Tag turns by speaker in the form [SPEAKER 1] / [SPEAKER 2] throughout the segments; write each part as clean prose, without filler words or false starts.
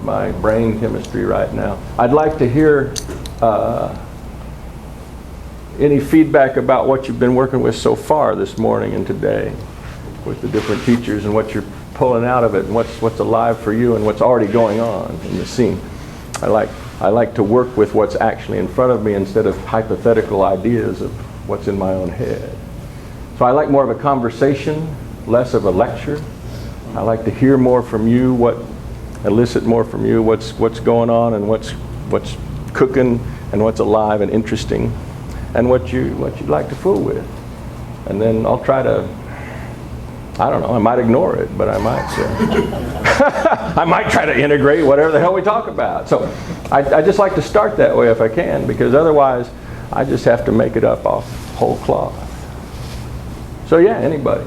[SPEAKER 1] my brain chemistry right now. I'd like to hear any feedback about what you've been working with so far this morning and today with the different teachers and what you're pulling out of it and what's alive for you and what's already going on in the scene. I like to work with what's actually in front of me instead of hypothetical ideas of what's in my own head. So I like more of a conversation, less of a lecture. I like to hear more from you, elicit more from you, what's going on and what's cooking and what's alive and interesting and what you'd like to fool with. And then I'll try to, I don't know, I might ignore it, but I might I might try to integrate whatever the hell we talk about. So I just like to start that way if I can, because otherwise I just have to make it up off whole cloth. So yeah, anybody.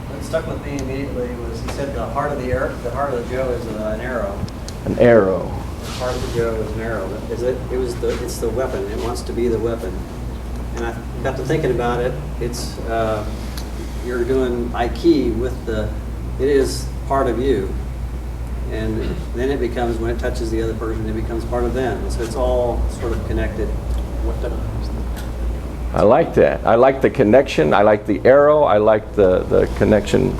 [SPEAKER 2] What stuck with me immediately was he said the heart of the Joe is an arrow.
[SPEAKER 1] An arrow.
[SPEAKER 2] The heart of the Joe is an arrow. It's the weapon. It wants to be the weapon. And I got to thinking about it. It's you're doing Aiki with it is part of you. And then it becomes, when it touches the other person, it becomes part of them. So it's all sort of connected.
[SPEAKER 1] I like that. I like the connection. I like the arrow. I like the connection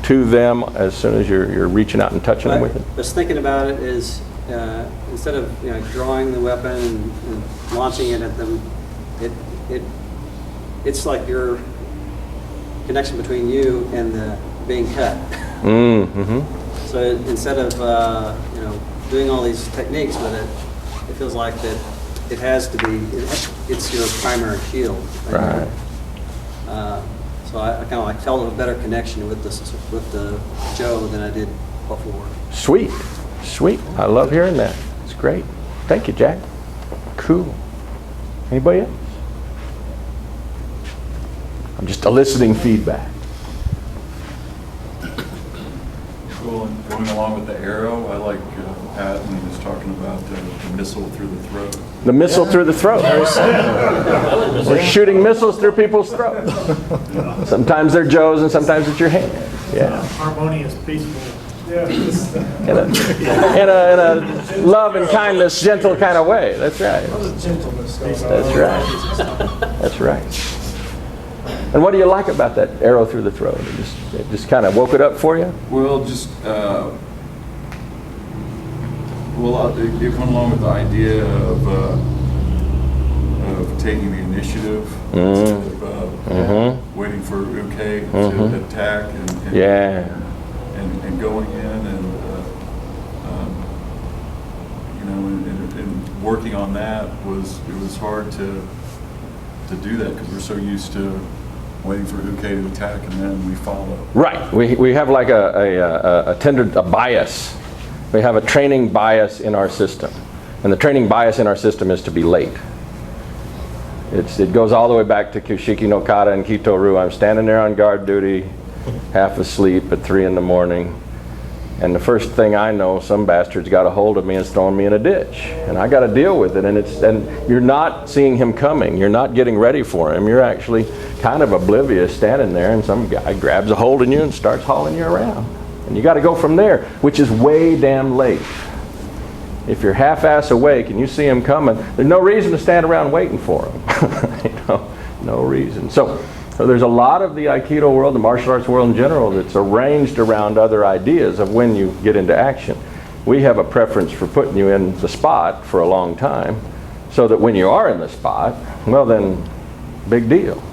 [SPEAKER 1] to them as soon as you're reaching out and touching them with it.
[SPEAKER 2] Just thinking about it is, instead of drawing the weapon and launching it at them, it's like your connection between you and the being cut.
[SPEAKER 1] Mm-hmm.
[SPEAKER 2] So instead of doing all these techniques with it, it feels like that it has to be. It's your primary shield.
[SPEAKER 1] Right.
[SPEAKER 2] So I kind of felt a better connection with the Joe than I did before.
[SPEAKER 1] Sweet. I love hearing that. It's great. Thank you, Jack. Cool. Anybody else? I'm just eliciting feedback.
[SPEAKER 3] Well, going along with the arrow, I like Pat when he was talking about the missile through the throat.
[SPEAKER 1] The missile through the throat. We're shooting missiles through people's throats. Sometimes they're Joe's and sometimes it's your hand. Yeah.
[SPEAKER 4] Harmonious, peaceful.
[SPEAKER 1] In a love and kindness, gentle kind of way. That's right. That's right. And what do you like about that arrow through the throat? It just kind of woke it up for you?
[SPEAKER 3] Well, just it went along with the idea of taking the initiative instead of waiting for Uke to attack and going in and working on that was hard to do that because we're so used to waiting for Uke to attack and then we follow.
[SPEAKER 1] Right. We have like a bias. We have a training bias in our system. And the training bias in our system is to be late. It goes all the way back to Kushiki no Kata and Kito-Ru. I'm standing there on guard duty, half asleep at 3 in the morning. And the first thing I know, some bastard's got a hold of me and is throwing me in a ditch. And I got to deal with it. And you're not seeing him coming. You're not getting ready for him. You're actually kind of oblivious standing there, and some guy grabs a hold of you and starts hauling you around. And you got to go from there, which is way damn late. If you're half-ass awake and you see him coming, there's no reason to stand around waiting for him. No reason. So there's a lot of the Aikido world, the martial arts world in general, that's arranged around other ideas of when you get into action. We have a preference for putting you in the spot for a long time, so that when you are in the spot, well then, big deal.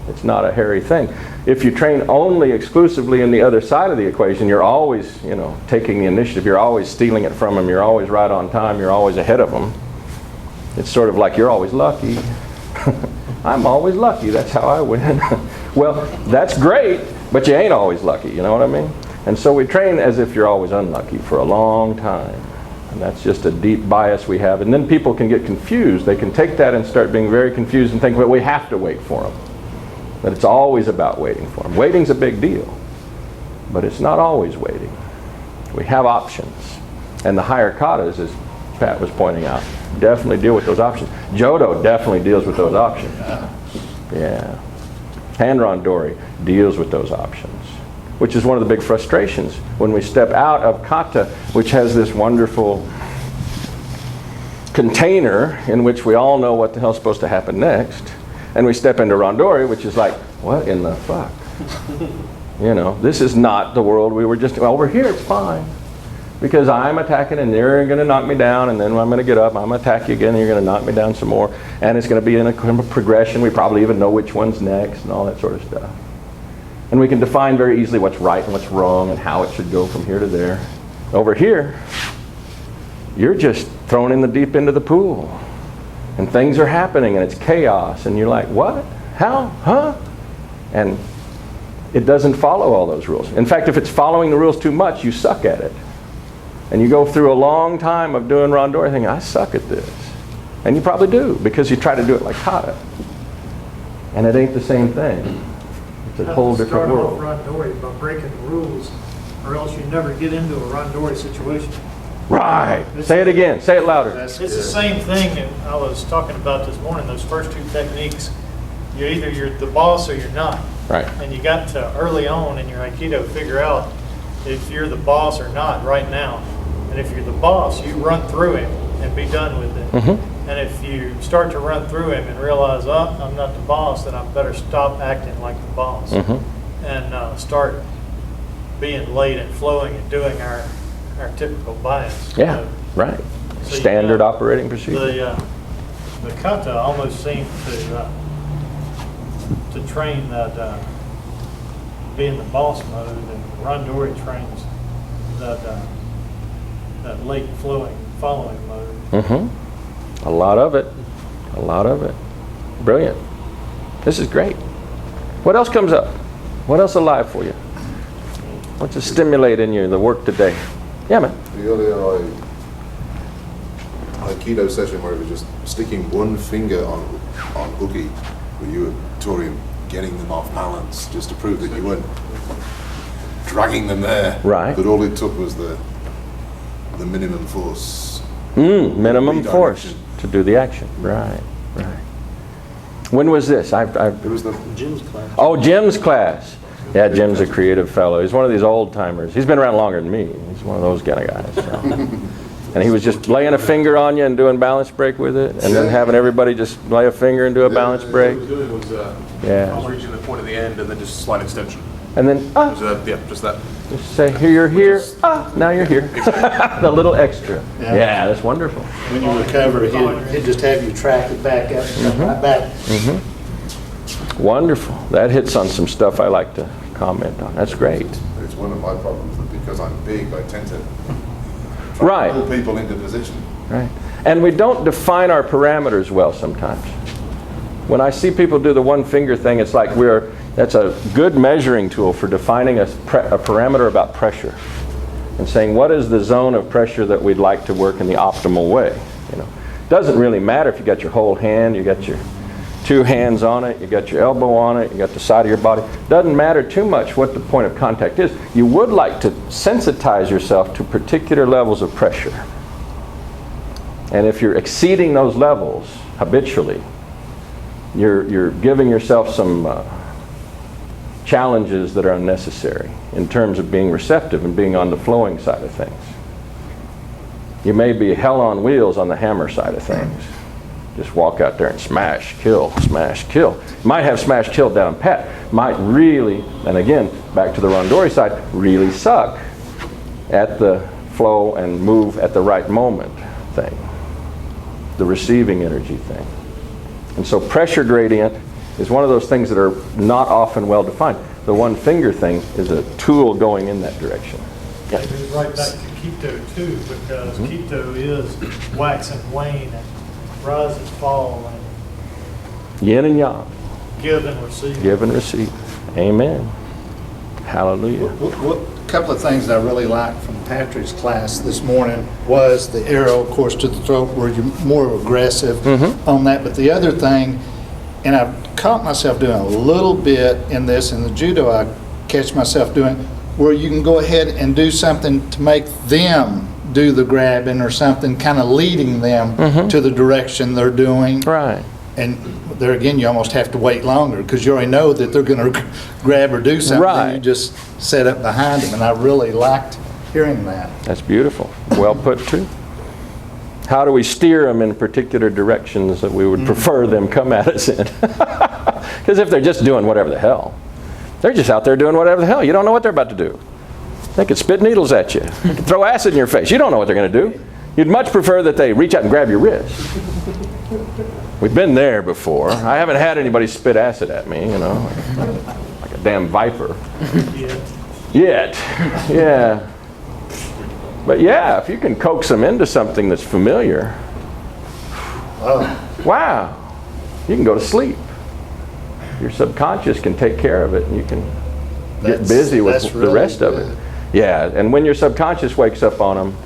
[SPEAKER 1] It's not a hairy thing. If you train only exclusively in the other side of the equation, you're always, taking the initiative. You're always stealing it from them. You're always right on time. You're always ahead of them. It's sort of like you're always lucky. I'm always lucky. That's how I win. Well, that's great, but you ain't always lucky. You know what I mean? And so we train as if you're always unlucky for a long time. And that's just a deep bias we have. And then people can get confused. They can take that and start being very confused and think, well, we have to wait for them. But it's always about waiting for them. Waiting's a big deal, but it's not always waiting. We have options. And the higher katas, as Pat was pointing out, definitely deal with those options. Jodo definitely deals with those options. Yeah. Hand Rondori deals with those options. which is one of the big frustrations when we step out of kata, which has this wonderful container in which we all know what the hell's supposed to happen next, and we step into randori, which is like, what in the fuck? You know, this is not the world we were just, well, over here it's fine. Because I'm attacking and they're going to knock me down, and then I'm going to get up, I'm going to attack you again, and you're going to knock me down some more. And it's going to be in a kind of progression. We probably even know which one's next and all that sort of stuff. And we can define very easily what's right and what's wrong and how it should go from here to there. Over here, you're just thrown in the deep end of the pool. And things are happening and it's chaos. And you're like, what? How? Huh? And it doesn't follow all those rules. In fact, if it's following the rules too much, you suck at it. And you go through a long time of doing randori thinking, I suck at this. And you probably do, because you try to do it like kata. And it ain't the same thing. It's a whole different world.
[SPEAKER 4] Start off randori by breaking the rules, or else you never get into a randori situation.
[SPEAKER 1] Right. Say it again. Say it louder.
[SPEAKER 4] It's the same thing that I was talking about this morning, those first two techniques. You're the boss or you're not.
[SPEAKER 1] Right.
[SPEAKER 4] And you got to early on in your Aikido figure out if you're the boss or not right now. And if you're the boss, you run through him and be done with it.
[SPEAKER 1] Mm-hmm.
[SPEAKER 4] And if you start to run through him and realize, oh, I'm not the boss, then I better stop acting like the boss.
[SPEAKER 1] Mm-hmm.
[SPEAKER 4] And start being late and flowing and doing our typical bias.
[SPEAKER 1] Yeah, right.
[SPEAKER 4] So
[SPEAKER 1] Standard operating procedure.
[SPEAKER 4] The kata almost seemed to train that being the boss mode, and randori trains that late flowing, following mode.
[SPEAKER 1] Mm-hmm. A lot of it. A lot of it. Brilliant. This is great. What else comes up? What else alive for you? What's to stimulate in you the work today? Yeah, man.
[SPEAKER 5] The earlier Aikido session where it was just sticking one finger on uki, where you were taught him getting them off balance just to prove that you weren't dragging them there.
[SPEAKER 1] Right.
[SPEAKER 5] But all it took was the minimum force.
[SPEAKER 1] Minimum force to do the action. Right, right. When was this?
[SPEAKER 5] It was the
[SPEAKER 2] Jim's class.
[SPEAKER 1] Oh, Jim's class. Yeah, Jim's a creative fellow. He's one of these old timers. He's been around longer than me. He's one of those kind of guys. So. And he was just laying a finger on you and doing balance break with it, and then having everybody just lay a finger and do a balance break.
[SPEAKER 6] What I was doing was I was reaching the point of the end and then just slide extension.
[SPEAKER 1] And then,
[SPEAKER 6] Just that.
[SPEAKER 1] just say, here you're here. Now you're here. The little extra. Yeah, that's wonderful.
[SPEAKER 7] When you recover, he'd just have you track it back up and right back.
[SPEAKER 1] Wonderful. That hits on some stuff I like to comment on. That's great.
[SPEAKER 5] It's one of my problems that because I'm big, I tend to
[SPEAKER 1] Right.
[SPEAKER 5] pull people into position.
[SPEAKER 1] Right. And we don't define our parameters well sometimes. When I see people do the one finger thing, it's like that's a good measuring tool for defining a parameter about pressure and saying what is the zone of pressure that we'd like to work in the optimal way. You know, doesn't really matter if you got your whole hand, you got your two hands on it, you got your elbow on it, you got the side of your body. Doesn't matter too much what the point of contact is. You would like to sensitize yourself to particular levels of pressure. And if you're exceeding those levels habitually, you're giving yourself some challenges that are unnecessary in terms of being receptive and being on the flowing side of things. You may be hell on wheels on the hammer side of things. Just walk out there and smash, kill, smash, kill. Might have smash, kill down pat. Might really, and again, back to the randori side, really suck at the flow and move at the right moment thing. The receiving energy thing. And so pressure gradient is one of those things that are not often well defined. The one finger thing is a tool going in that direction.
[SPEAKER 4] Yeah. It goes right back to Keto too, because Keto is wax and wane and rise and fall and
[SPEAKER 1] Yin and yang.
[SPEAKER 4] give and receive.
[SPEAKER 1] Give and receive. Amen. Hallelujah.
[SPEAKER 7] A couple of things I really liked from Patrick's class this morning was the arrow, of course, to the throat, where you're more aggressive on that. But the other thing, and I've caught myself doing a little bit in this, in the judo I catch myself doing, where you can go ahead and do something to make them do the grabbing or something, kind of leading them to the direction they're doing.
[SPEAKER 1] Right.
[SPEAKER 7] And there again, you almost have to wait longer because you already know that they're going to grab or do something.
[SPEAKER 1] Right.
[SPEAKER 7] You just set up behind them, and I really liked hearing that.
[SPEAKER 1] That's beautiful. Well put, too. How do we steer them in particular directions that we would prefer them come at us in? Because if they're just doing whatever the hell, they're just out there doing whatever the hell. You don't know what they're about to do. They could spit needles at you. They could throw acid in your face. You don't know what they're going to do. You'd much prefer that they reach out and grab your wrist. We've been there before. I haven't had anybody spit acid at me, you know, like a damn viper. Yet. Yeah. But yeah, if you can coax them into something that's familiar, wow, you can go to sleep. Your subconscious can take care of it, and you can get busy with the rest of it. Yeah, and when your subconscious wakes up on them,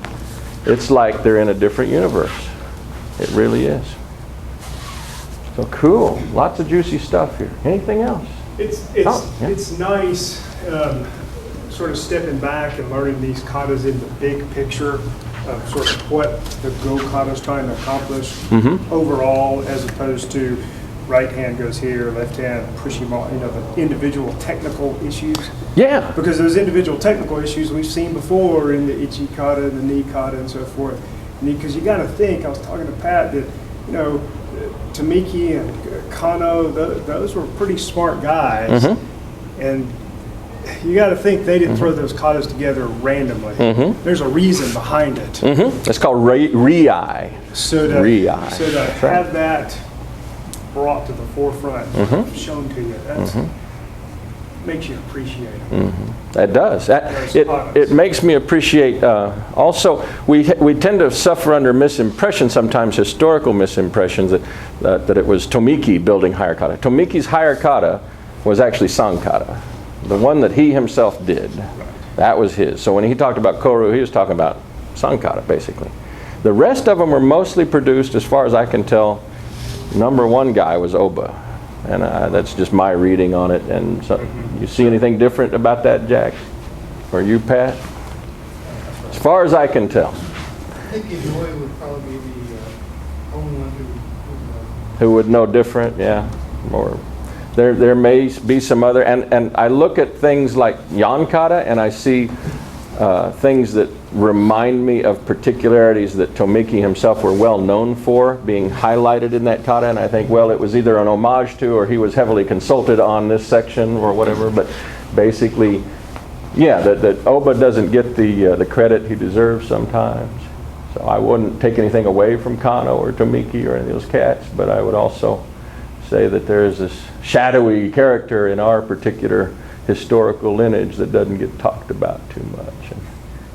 [SPEAKER 1] it's like they're in a different universe. It really is. So cool. Lots of juicy stuff here. Anything else?
[SPEAKER 8] It's nice sort of stepping back and learning these katas in the big picture of sort of what the Go kata is trying to accomplish overall, as opposed to right hand goes here, left hand push him on, you know, the individual technical issues.
[SPEAKER 1] Yeah.
[SPEAKER 8] Because those individual technical issues we've seen before in the ichi kata, the knee kata, and so forth. Because you got to think, I was talking to Pat, that, you know, Tomiki and Kano, those were pretty smart guys. And you got to think they didn't throw those katas together randomly. There's a reason behind it.
[SPEAKER 1] It's called Riai.
[SPEAKER 8] So to have that brought to the forefront, shown to you, that's makes you appreciate it.
[SPEAKER 1] That does. It makes me appreciate. Also, we tend to suffer under misimpressions sometimes, historical misimpressions that it was Tomiki building higher kata. Tomiki's higher kata was actually Sankata, the one that he himself did. That was his. So when he talked about Koru, he was talking about Sankata, basically. The rest of them were mostly produced, as far as I can tell. Number one guy was Oba, and that's just my reading on it. And so, you see anything different about that, Jack, or you, Pat? As far as I can tell.
[SPEAKER 9] I think Inouye would probably be the only one
[SPEAKER 1] who would know different, yeah. Or there may be some other, and I look at things like Yankata, and I see things that remind me of particularities that Tomiki himself were well known for, being highlighted in that kata, and I think, well, it was either an homage to, or he was heavily consulted on this section, or whatever, but basically, yeah, that Oba doesn't get the credit he deserves sometimes. So I wouldn't take anything away from Kano or Tomiki or any of those cats, but I would also say that there is this shadowy character in our particular historical lineage that doesn't get talked about too much. And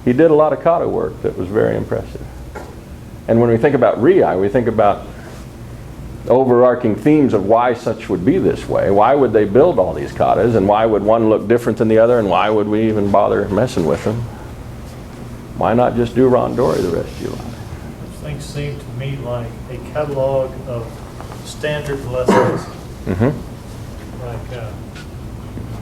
[SPEAKER 1] he did a lot of kata work that was very impressive. And when we think about Riai, we think about overarching themes of why such would be this way. Why would they build all these katas, and why would one look different than the other, and why would we even bother messing with them? Why not just do Randori the rest of your life?
[SPEAKER 4] Those things seem to me like a catalog of standard lessons. Like,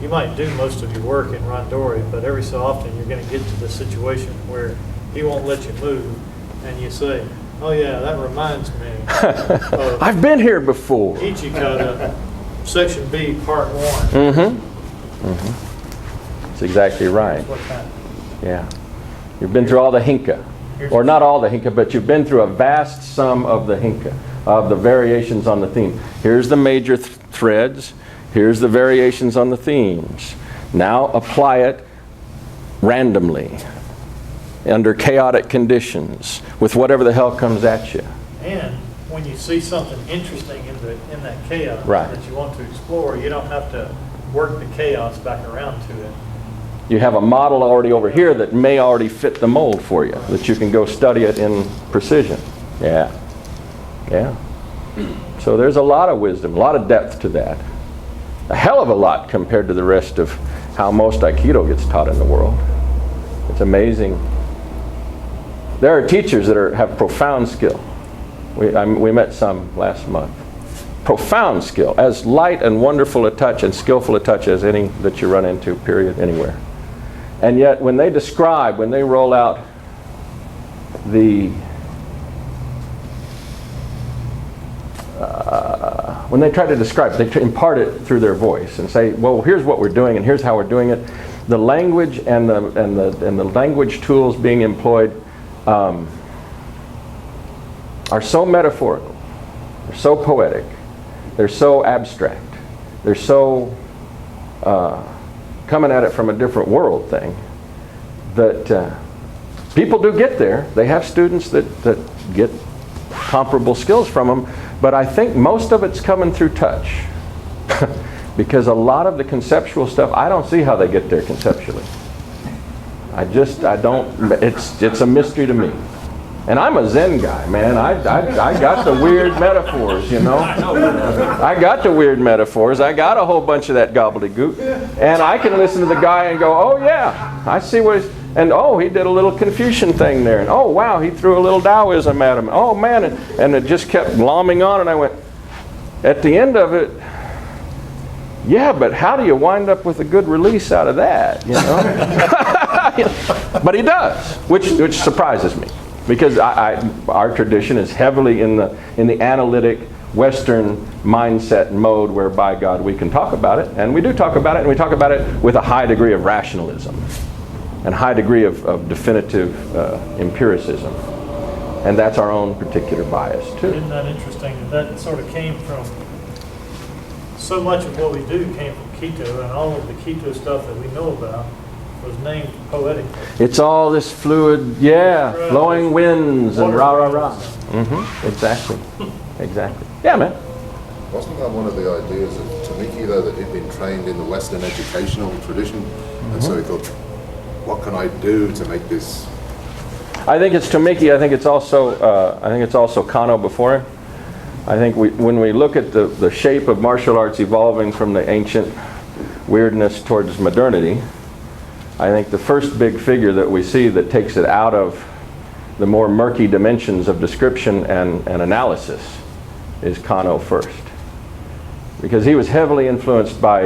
[SPEAKER 4] you might do most of your work in Randori, but every so often you're going to get to the situation where he won't let you move, and you say, oh yeah, that reminds me of
[SPEAKER 1] I've been here before.
[SPEAKER 4] Ichikata, Section B, Part 1.
[SPEAKER 1] That's exactly right.
[SPEAKER 4] What's happening.
[SPEAKER 1] Yeah. You've been through all the Hinka. Or not all the Hinka, but you've been through a vast sum of the Hinka, of the variations on the theme. Here's the major threads. Here's the variations on the themes. Now apply it randomly, under chaotic conditions, with whatever the hell comes at you.
[SPEAKER 4] And when you see something interesting in that chaos
[SPEAKER 1] Right.
[SPEAKER 4] that you want to explore, you don't have to work the chaos back around to it.
[SPEAKER 1] You have a model already over here that may already fit the mold for you, that you can go study it in precision. Yeah. Yeah. So there's a lot of wisdom, a lot of depth to that. A hell of a lot compared to the rest of how most Aikido gets taught in the world. It's amazing. There are teachers that have profound skill. We met some last month. Profound skill, as light and wonderful a touch and skillful a touch as any that you run into, period, anywhere. And yet when they describe, when they roll out when they try to describe, they impart it through their voice and say, well, here's what we're doing and here's how we're doing it. The language and the language tools being employed are so metaphorical, they're so poetic, they're so abstract, they're so coming at it from a different world thing that people do get there. They have students that get comparable skills from them, but I think most of it's coming through touch. Because a lot of the conceptual stuff, I don't see how they get there conceptually. I don't, it's a mystery to me. And I'm a Zen guy, man. I got the weird metaphors, you know. I got the weird metaphors. I got a whole bunch of that gobbledygook. And I can listen to the guy and go, oh yeah, I see what he's, and oh, he did a little Confucian thing there. And oh wow, he threw a little Taoism at him. Oh man, and it just kept lomming on, and I went, at the end of it, yeah, but how do you wind up with a good release out of that, you know? But he does, which surprises me. Because our tradition is heavily in the analytic Western mindset mode where, by God, we can talk about it. And we do talk about it, and we talk about it with a high degree of rationalism and high degree of definitive empiricism. And that's our own particular bias, too.
[SPEAKER 4] Isn't that interesting? That sort of came from, so much of what we do came from Quito, and all of the Quito stuff that we know about was named poetic.
[SPEAKER 1] It's all this fluid, yeah, flowing winds and rah, rah, rah. Exactly. Exactly. Yeah, man.
[SPEAKER 5] Wasn't that one of the ideas of Tamiki, though, that he'd been trained in the Western educational tradition? And so he thought, what can I do to make this?
[SPEAKER 1] I think it's Tamiki. I think it's also Kano before him. I think when we look at the shape of martial arts evolving from the ancient weirdness towards modernity, I think the first big figure that we see that takes it out of the more murky dimensions of description and analysis is Kano first. Because he was heavily influenced by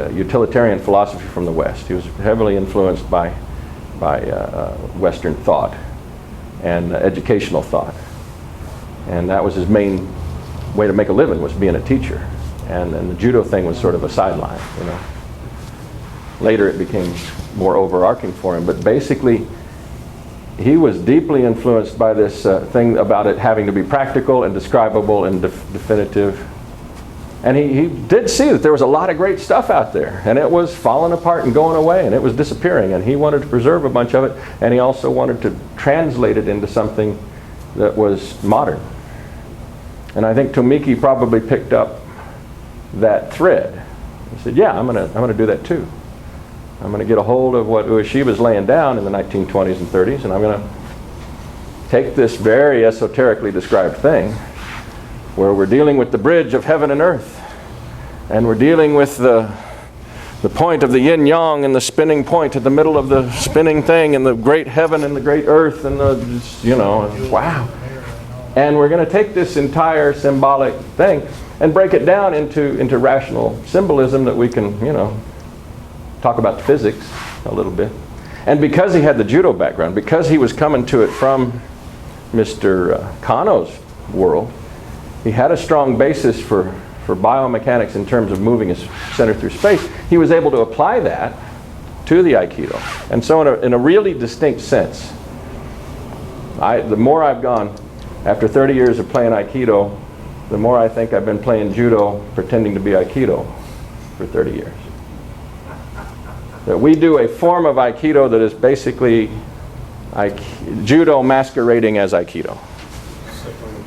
[SPEAKER 1] utilitarian philosophy from the West. He was heavily influenced by Western thought and educational thought. And that was his main way to make a living, was being a teacher. And the judo thing was sort of a sideline, you know. Later it became more overarching for him, but basically he was deeply influenced by this thing about it having to be practical and describable and definitive. And he did see that there was a lot of great stuff out there, and it was falling apart and going away, and it was disappearing, and he wanted to preserve a bunch of it, and he also wanted to translate it into something that was modern. And I think Tomiki probably picked up that thread. He said, yeah, I'm gonna do that too. I'm going to get a hold of what Ueshiba's laying down in the 1920s and 30s, and I'm going to take this very esoterically described thing where we're dealing with the bridge of heaven and earth, and we're dealing with the point of the yin-yang and the spinning point at the middle of the spinning thing, and the great heaven and the great earth, and wow. And we're going to take this entire symbolic thing and break it down into rational symbolism that we can, talk about physics a little bit. And because he had the judo background, because he was coming to it from Mr. Kano's world, he had a strong basis for biomechanics in terms of moving his center through space. He was able to apply that to the Aikido. And so in a really distinct sense, the more I've gone, after 30 years of playing Aikido, the more I think I've been playing judo pretending to be Aikido for 30 years. That we do a form of Aikido that is basically judo masquerading as Aikido.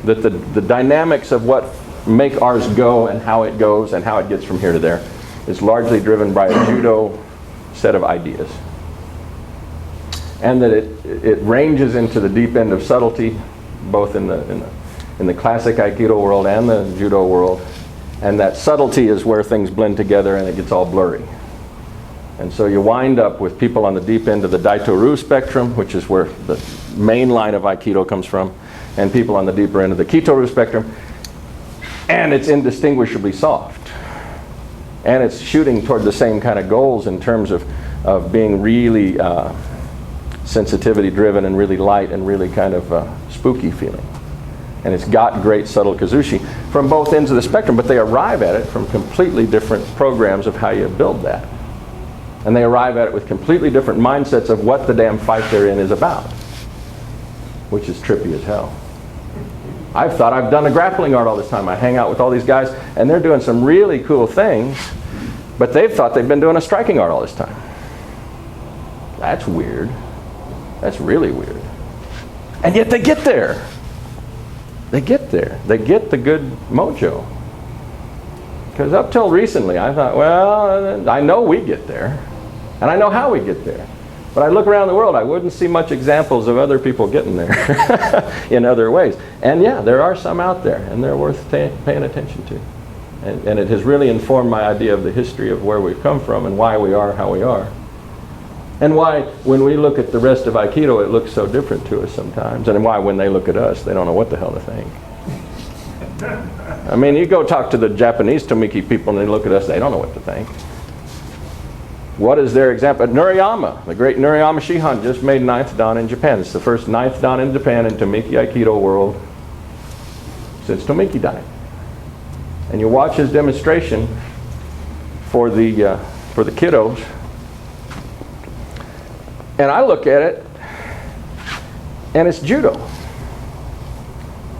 [SPEAKER 1] That the dynamics of what make ours go and how it goes and how it gets from here to there is largely driven by a judo set of ideas. And that it ranges into the deep end of subtlety, both in the classic Aikido world and the judo world. And that subtlety is where things blend together and it gets all blurry. And so you wind up with people on the deep end of the Daito-Ryu spectrum, which is where the main line of Aikido comes from, and people on the deeper end of the Kito-Ryu spectrum. And it's indistinguishably soft. And it's shooting toward the same kind of goals in terms of being really sensitivity driven and really light and really kind of spooky feeling. And it's got great subtle kazushi. from both ends of the spectrum, but they arrive at it from completely different programs of how you build that. And they arrive at it with completely different mindsets of what the damn fight they're in is about, which is trippy as hell. I've thought I've done a grappling art all this time. I hang out with all these guys, and they're doing some really cool things, but they've thought they've been doing a striking art all this time. That's weird. That's really weird. And yet they get there. They get there. They get the good mojo. Because up till recently, I thought, well, I know we get there. And I know how we get there. But I look around the world, I wouldn't see much examples of other people getting there in other ways. And yeah, there are some out there, and they're worth paying attention to. And it has really informed my idea of the history of where we've come from and why we are how we are. And why, when we look at the rest of Aikido, it looks so different to us sometimes. And why, when they look at us, they don't know what the hell to think. I mean, you go talk to the Japanese Tomiki people and they look at us, they don't know what to think. What is their example? Nuriyama, the great Nuriyama Shihan, just made 9th Dan in Japan. It's the first 9th Dan in Japan in Tomiki Aikido world since Tomiki died. And you watch his demonstration for the kiddos, and I look at it, and it's judo.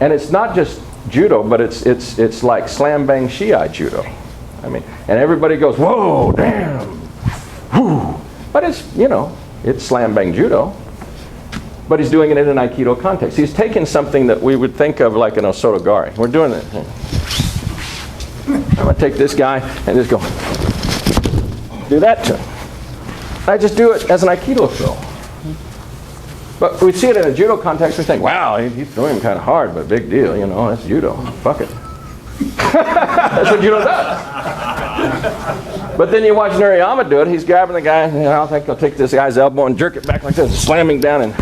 [SPEAKER 1] And it's not just judo, but it's like slam bang shiai judo. I mean, and everybody goes, whoa, damn. Whew. But it's, you know, it's slam bang judo. But he's doing it in an Aikido context. He's taking something that we would think of like an Osotogari. We're doing it. I'm going to take this guy and just go do that to him. I just do it as an Aikido throw. But we see it in a judo context, we think, wow, he's throwing him kind of hard, but big deal, you know, that's judo. Fuck it. That's what judo does. But then you watch Nuriyama do it. He's grabbing the guy, and I think he'll take this guy's elbow and jerk it back like this, slamming down, and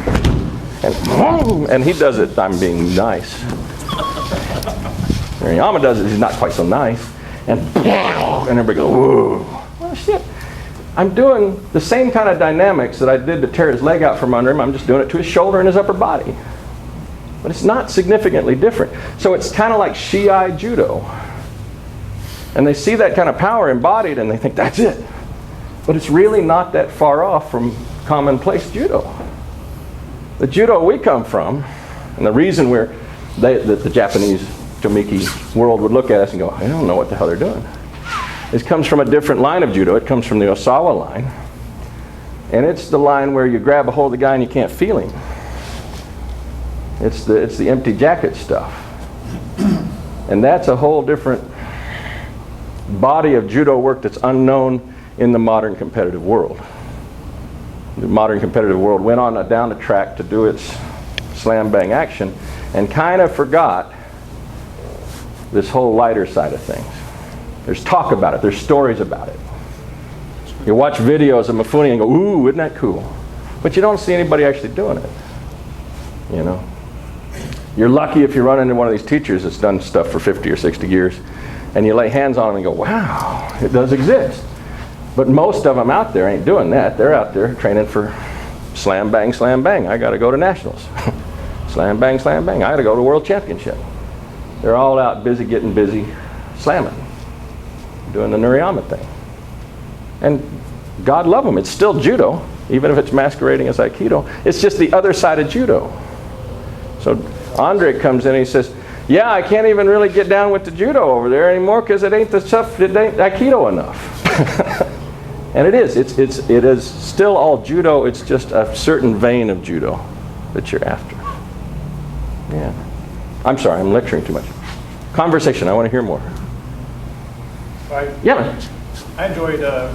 [SPEAKER 1] he does it. I'm being nice. Nuriyama does it. He's not quite so nice, and everybody goes, whoa, well, shit. I'm doing the same kind of dynamics that I did to tear his leg out from under him. I'm just doing it to his shoulder and his upper body. But it's not significantly different. So it's kind of like Shiai Judo. And they see that kind of power embodied and they think, that's it. But it's really not that far off from commonplace Judo. The Judo we come from, and the reason the Japanese Tomiki world would look at us and go, I don't know what the hell they're doing. It comes from a different line of Judo. It comes from the Osawa line. And it's the line where you grab a hold of the guy and you can't feel him. It's the empty jacket stuff. And that's a whole different body of Judo work that's unknown in the modern competitive world. The modern competitive world went on down the track to do its slam bang action and kind of forgot this whole lighter side of things. There's talk about it. There's stories about it. You watch videos of Mifune and go, ooh, isn't that cool? But you don't see anybody actually doing it. You know? You're lucky if you run into one of these teachers that's done stuff for 50 or 60 years and you lay hands on them and go, wow, it does exist. But most of them out there ain't doing that. They're out there training for slam bang, slam bang. I got to go to nationals. Slam bang, slam bang. I got to go to world championship. They're all out getting busy slamming. Doing the Nuriyama thing. And God love them, it's still Judo, even if it's masquerading as Aikido. It's just the other side of Judo. So Andre comes in and he says, yeah, I can't even really get down with the Judo over there anymore because it ain't Aikido enough. And it is still all Judo, it's just a certain vein of Judo that you're after. Yeah. I'm sorry, I'm lecturing too much. Conversation, I want to hear more. Yeah, man.
[SPEAKER 4] I enjoyed the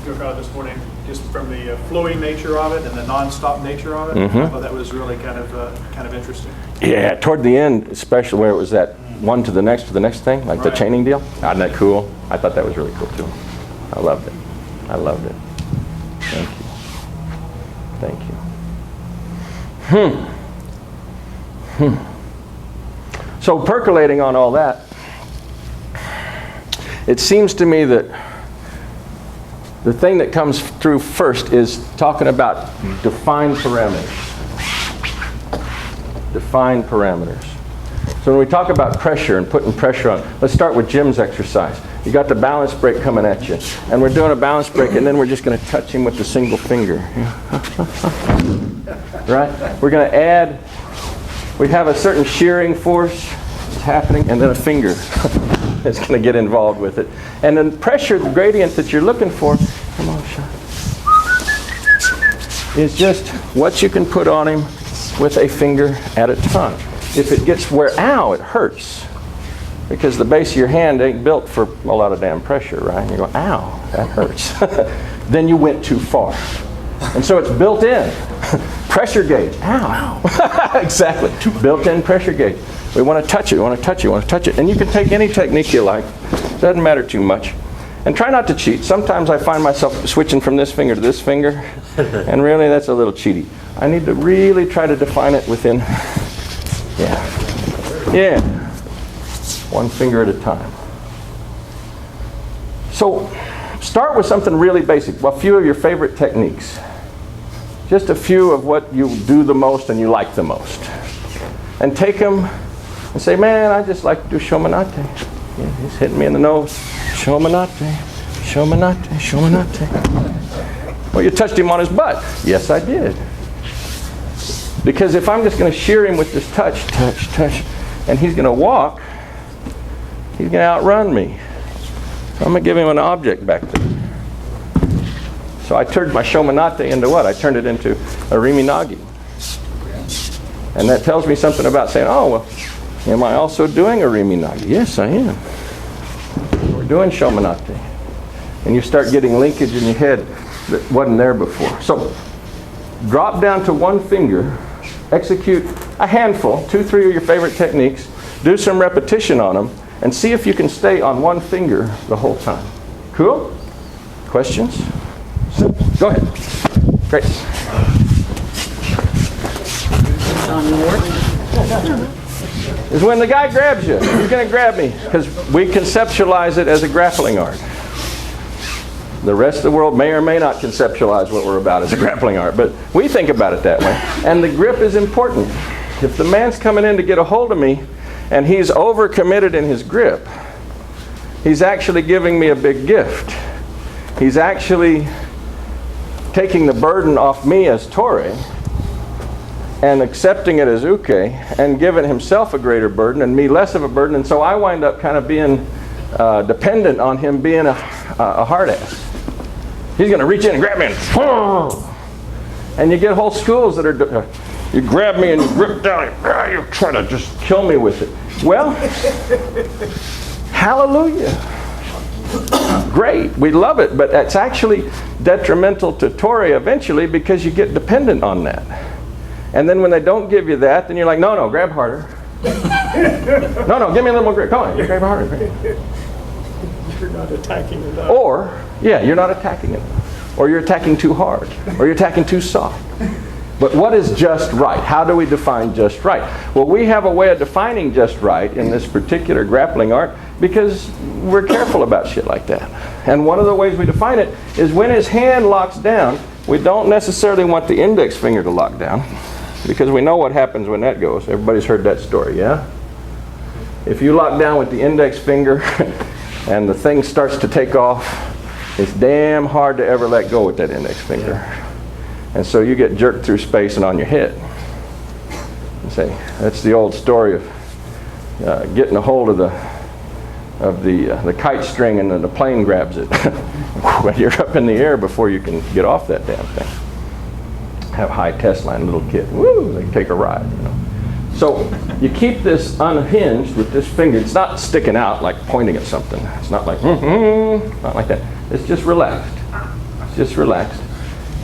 [SPEAKER 4] Yokata this morning just from the flowing nature of it and the non-stop nature of it.
[SPEAKER 1] Mm-hmm.
[SPEAKER 4] I thought that was really kind of interesting.
[SPEAKER 1] Yeah, toward the end, especially where it was that one to the next thing, like the chaining deal. Isn't that cool? I thought that was really cool too. I loved it. I loved it. Thank you. Thank you. So percolating on all that, it seems to me that the thing that comes through first is talking about defined parameters. Defined parameters. So when we talk about pressure and putting pressure on, let's start with Jim's exercise. You got the balance break coming at you. And we're doing a balance break, and then we're just going to touch him with the single finger. Right? We're going to add, we have a certain shearing force that's happening, and then a finger is going to get involved with it. And then pressure, the gradient that you're looking for, come on, Sean, is just what you can put on him with a finger at a time. If it gets where, ow, it hurts. Because the base of your hand ain't built for a lot of damn pressure, right? And you go, ow, that hurts. Then you went too far. And so it's built in. Pressure gauge, ow. Exactly, built-in pressure gauge. We want to touch it, we want to touch it, we want to touch it. And you can take any technique you like. Doesn't matter too much. And try not to cheat. Sometimes I find myself switching from this finger to this finger. And really, that's a little cheaty. I need to really try to define it within, yeah, one finger at a time. So start with something really basic. A few of your favorite techniques. Just a few of what you do the most and you like the most. And take them and say, man, I just like to do shomanate. Yeah, he's hitting me in the nose. Shomanate, shomanate, shomanate. Well, you touched him on his butt. Yes, I did. Because if I'm just going to shear him with this touch, touch, touch, and he's going to walk, he's going to outrun me. So I'm going to give him an object back there. So I turned my shomanate into what? I turned it into a riminagi. And that tells me something about saying, oh, well, am I also doing a riminagi? Yes, I am. We're doing shomanate. And you start getting linkage in your head that wasn't there before. So drop down to one finger, execute a handful, 2, 3 of your favorite techniques, do some repetition on them, and see if you can stay on one finger the whole time. Cool? Questions? Simple. Go ahead. Great. Is when the guy grabs you. He's going to grab me because we conceptualize it as a grappling art. The rest of the world may or may not conceptualize what we're about as a grappling art, but we think about it that way. And the grip is important. If the man's coming in to get a hold of me and he's overcommitted in his grip, he's actually giving me a big gift. He's actually taking the burden off me as Tori and accepting it as uke and giving himself a greater burden and me less of a burden. And so I wind up kind of being dependent on him being a hard ass. He's going to reach in and grab me and you get whole schools that are, you grab me and you grip down, you're trying to just kill me with it. Well, hallelujah. Great, we love it, but it's actually detrimental to Tori eventually because you get dependent on that. And then when they don't give you that, then you're like, no, grab harder. No, give me a little more grip. Come on, you grab harder.
[SPEAKER 4] You're not attacking enough.
[SPEAKER 1] Or, you're not attacking it. Or you're attacking too hard. Or you're attacking too soft. But what is just right? How do we define just right? Well, we have a way of defining just right in this particular grappling art because we're careful about shit like that. And one of the ways we define it is when his hand locks down, we don't necessarily want the index finger to lock down because we know what happens when that goes. Everybody's heard that story, yeah? If you lock down with the index finger and the thing starts to take off, it's damn hard to ever let go with that index finger. And so you get jerked through space and on your head. And say, that's the old story of getting a hold of the kite string and then the plane grabs it. When you're up in the air before you can get off that damn thing. Have high test line, little kid. Woo, they take a ride, So you keep this unhinged with this finger. It's not sticking out like pointing at something. It's not like, not like that. It's just relaxed. It's just relaxed.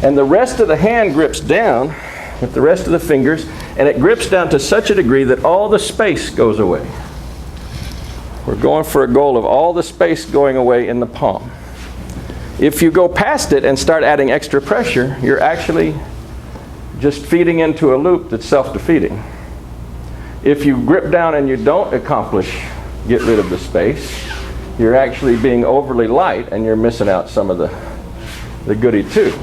[SPEAKER 1] And the rest of the hand grips down with the rest of the fingers, and it grips down to such a degree that all the space goes away. We're going for a goal of all the space going away in the palm. If you go past it and start adding extra pressure, you're actually just feeding into a loop that's self-defeating. If you grip down and you don't get rid of the space, you're actually being overly light and you're missing out some of the goodie too.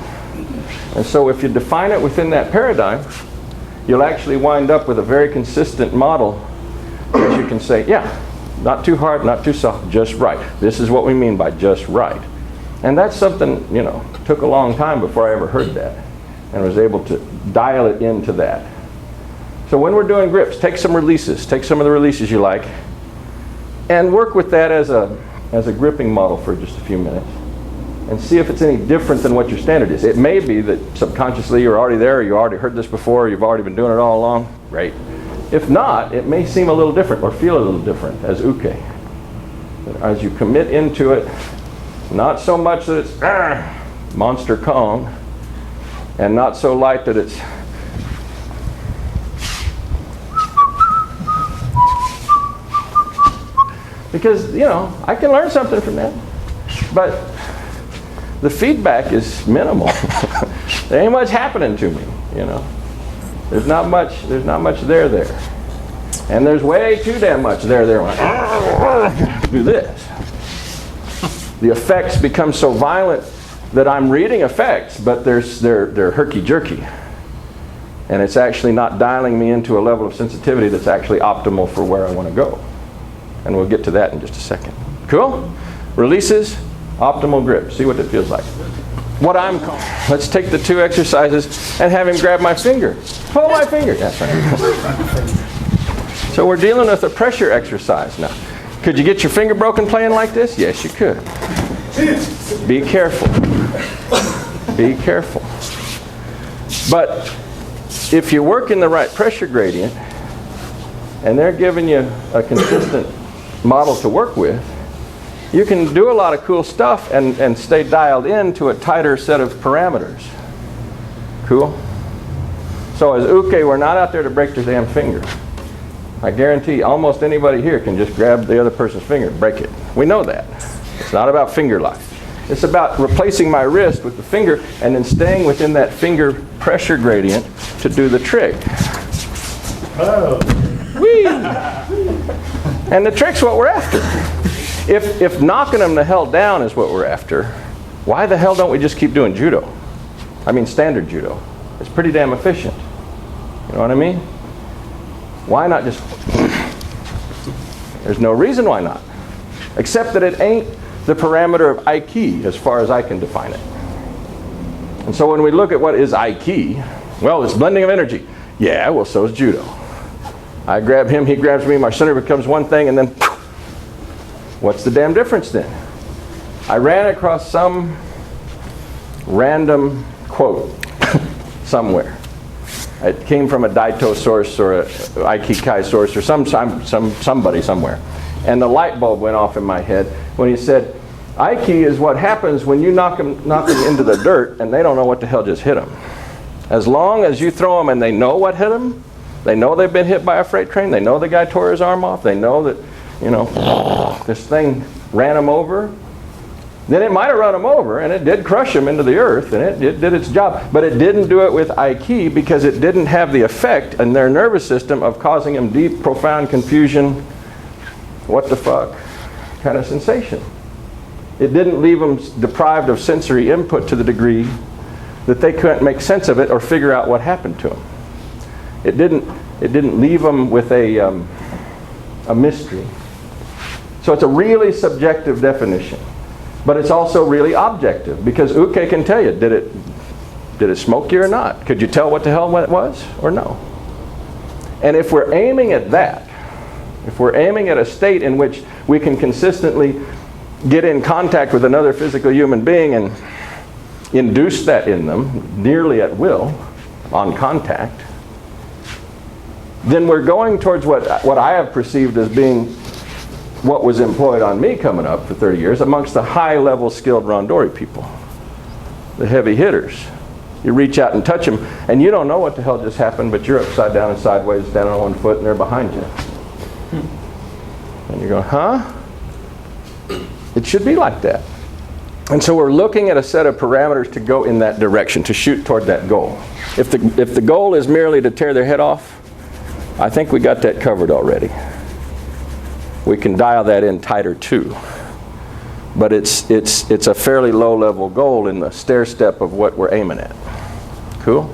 [SPEAKER 1] And so if you define it within that paradigm, you'll actually wind up with a very consistent model that you can say, yeah, not too hard, not too soft, just right. This is what we mean by just right. And that's something, you know, took a long time before I ever heard that and was able to dial it into that. So when we're doing grips, take some releases. Take some of the releases you like and work with that as a gripping model for just a few minutes and see if it's any different than what your standard is. It may be that subconsciously you're already there, or you already heard this before, or you've already been doing it all along. Great. If not, it may seem a little different or feel a little different as uke. As you commit into it, not so much that it's monster calm, and not so light that it's because, you know, I can learn something from that, but the feedback is minimal. There ain't much happening to me, you know. There's not much there. And there's way too damn much there when I do this. The effects become so violent that I'm reading effects, but they're herky-jerky. And it's actually not dialing me into a level of sensitivity that's actually optimal for where I want to go. And we'll get to that in just a second. Cool? Releases, optimal grip. See what it feels like. What I'm calling. Let's take the 2 exercises and have him grab my finger. Pull my finger. That's right. So we're dealing with a pressure exercise now. Could you get your finger broken playing like this? Yes, you could. Be careful. Be careful. But if you work in the right pressure gradient and they're giving you a consistent model to work with, you can do a lot of cool stuff and stay dialed in to a tighter set of parameters. Cool? So as uke, we're not out there to break their damn finger. I guarantee almost anybody here can just grab the other person's finger and break it. We know that. It's not about finger life. It's about replacing my wrist with the finger and then staying within that finger pressure gradient to do the trick.
[SPEAKER 4] Oh.
[SPEAKER 1] Whee! And the trick's what we're after. If knocking them the hell down is what we're after, why the hell don't we just keep doing judo? I mean standard judo. It's pretty damn efficient. You know what I mean? Why not just... There's no reason why not. Except that it ain't the parameter of aiki as far as I can define it. And so when we look at what is aiki, well, it's blending of energy. Yeah, well, so is judo. I grab him, he grabs me, my center becomes one thing, and then what's the damn difference then? I ran across some random quote somewhere. It came from a Daito source or a Aikikai source or somebody somewhere. And the light bulb went off in my head when he said, Aiki is what happens when you knock them into the dirt and they don't know what the hell just hit them. As long as you throw them and they know what hit them, they know they've been hit by a freight train, they know the guy tore his arm off, they know that, you know, this thing ran him over, then it might have run him over and it did crush him into the earth and it did its job. But it didn't do it with Aiki because it didn't have the effect in their nervous system of causing him deep, profound confusion, what the fuck kind of sensation. It didn't leave them deprived of sensory input to the degree that they couldn't make sense of it or figure out what happened to them. It didn't leave them with a mystery. So it's a really subjective definition, but it's also really objective because uke can tell you, did it smoke you or not? Could you tell what the hell it was or no? And if we're aiming at that, if we're aiming at a state in which we can consistently get in contact with another physical human being and induce that in them nearly at will on contact, then we're going towards what I have perceived as being what was employed on me coming up for 30 years amongst the high-level skilled randori people, the heavy hitters. You reach out and touch them, and you don't know what the hell just happened, but you're upside down and sideways, standing on one foot, and they're behind you. And you're going, huh? It should be like that. And so we're looking at a set of parameters to go in that direction, to shoot toward that goal. If the goal is merely to tear their head off, I think we got that covered already. We can dial that in tighter too. But it's a fairly low-level goal in the stair step of what we're aiming at. Cool?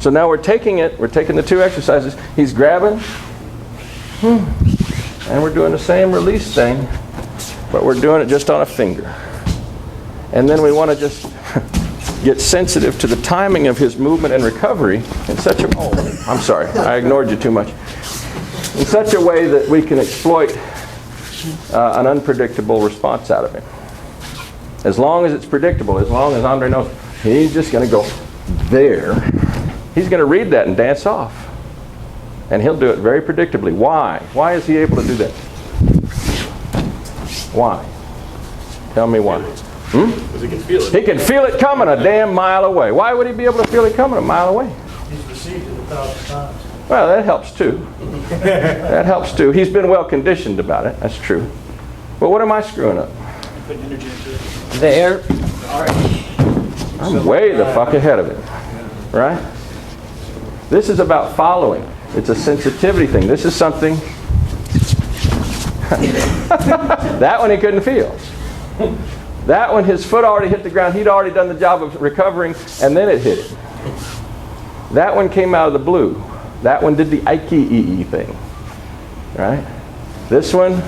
[SPEAKER 1] So now we're taking the 2 exercises. He's grabbing, And we're doing the same release thing, but we're doing it just on a finger. And then we want to just get sensitive to the timing of his movement and recovery in such a... Oh, I'm sorry, I ignored you too much. In such a way that we can exploit an unpredictable response out of him. As long as it's predictable, as long as Andre knows, he's just going to go there. He's going to read that and dance off. And he'll do it very predictably. Why? Why is he able to do that? Why? Tell me why.
[SPEAKER 6] Because he can feel it.
[SPEAKER 1] He can feel it coming a damn mile away. Why would he be able to feel it coming a mile away?
[SPEAKER 4] He's received it 1,000 times.
[SPEAKER 1] Well, that helps too. That helps too. He's been well conditioned about it. That's true. But what am I screwing up?
[SPEAKER 6] Putting energy into it.
[SPEAKER 2] There.
[SPEAKER 1] I'm way the fuck ahead of it. Right? This is about following. It's a sensitivity thing. This is something... That one he couldn't feel. That one, his foot already hit the ground. He'd already done the job of recovering, and then it hit him. That one came out of the blue. That one did the Ike-ee thing. Right? This one,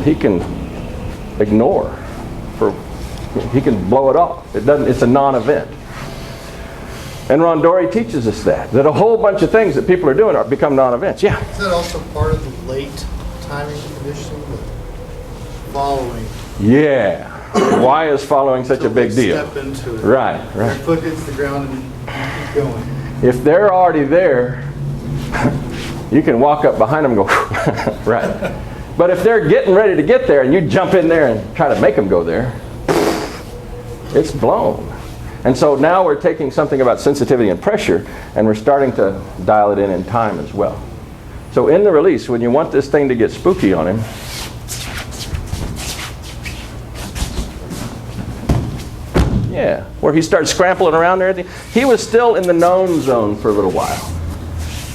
[SPEAKER 1] he can ignore. He can blow it off. It's a non-event. And Rondori teaches us that a whole bunch of things that people are doing become non-events. Yeah?
[SPEAKER 9] Is that also part of the late timing conditioning, the following?
[SPEAKER 1] Yeah. Why is following such a big deal?
[SPEAKER 9] Step into it.
[SPEAKER 1] Right,
[SPEAKER 9] Their
[SPEAKER 1] right.
[SPEAKER 9] foot hits the ground and you keep going.
[SPEAKER 1] If they're already there, you can walk up behind them and go, right. But if they're getting ready to get there and you jump in there and try to make them go there, it's blown. And so now we're taking something about sensitivity and pressure and we're starting to dial it in time as well. So in the release, when you want this thing to get spooky on him, yeah, where he starts scrampling around and everything, he was still in the known zone for a little while.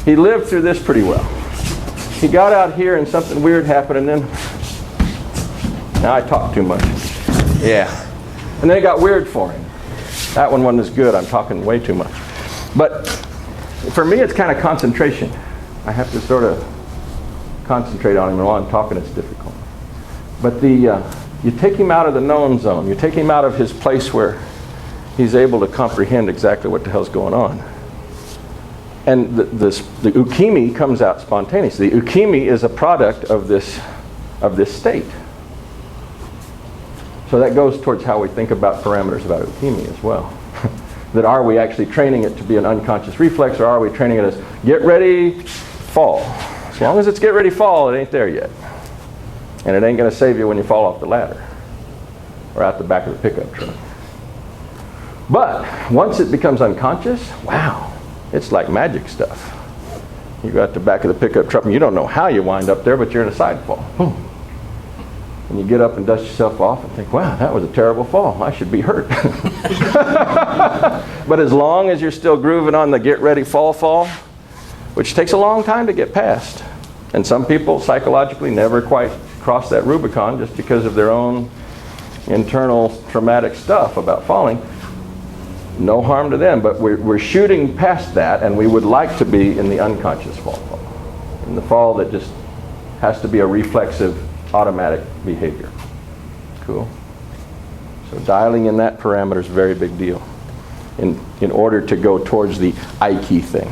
[SPEAKER 1] He lived through this pretty well. He got out here and something weird happened and then, now I talk too much. Yeah. And then it got weird for him. That one wasn't as good. I'm talking way too much. But for me, it's kind of concentration. I have to sort of concentrate on him, and while I'm talking, it's difficult. But you take him out of the known zone. You take him out of his place where he's able to comprehend exactly what the hell's going on. And the ukemi comes out spontaneously. The ukemi is a product of this state. So that goes towards how we think about parameters about ukemi as well. That are we actually training it to be an unconscious reflex, or are we training it as get ready, fall? As long as it's get ready, fall, it ain't there yet. And it ain't going to save you when you fall off the ladder or out the back of the pickup truck. But once it becomes unconscious, wow, it's like magic stuff. You go out the back of the pickup truck and you don't know how you wind up there, but you're in a side fall. Boom. And you get up and dust yourself off and think, wow, that was a terrible fall. I should be hurt. But as long as you're still grooving on the get ready, fall, which takes a long time to get past. And some people psychologically never quite cross that Rubicon just because of their own internal traumatic stuff about falling. No harm to them, but we're shooting past that, and we would like to be in the unconscious fall. In the fall that just has to be a reflexive, automatic behavior. Cool. So dialing in that parameter is a very big deal in order to go towards the Ike thing.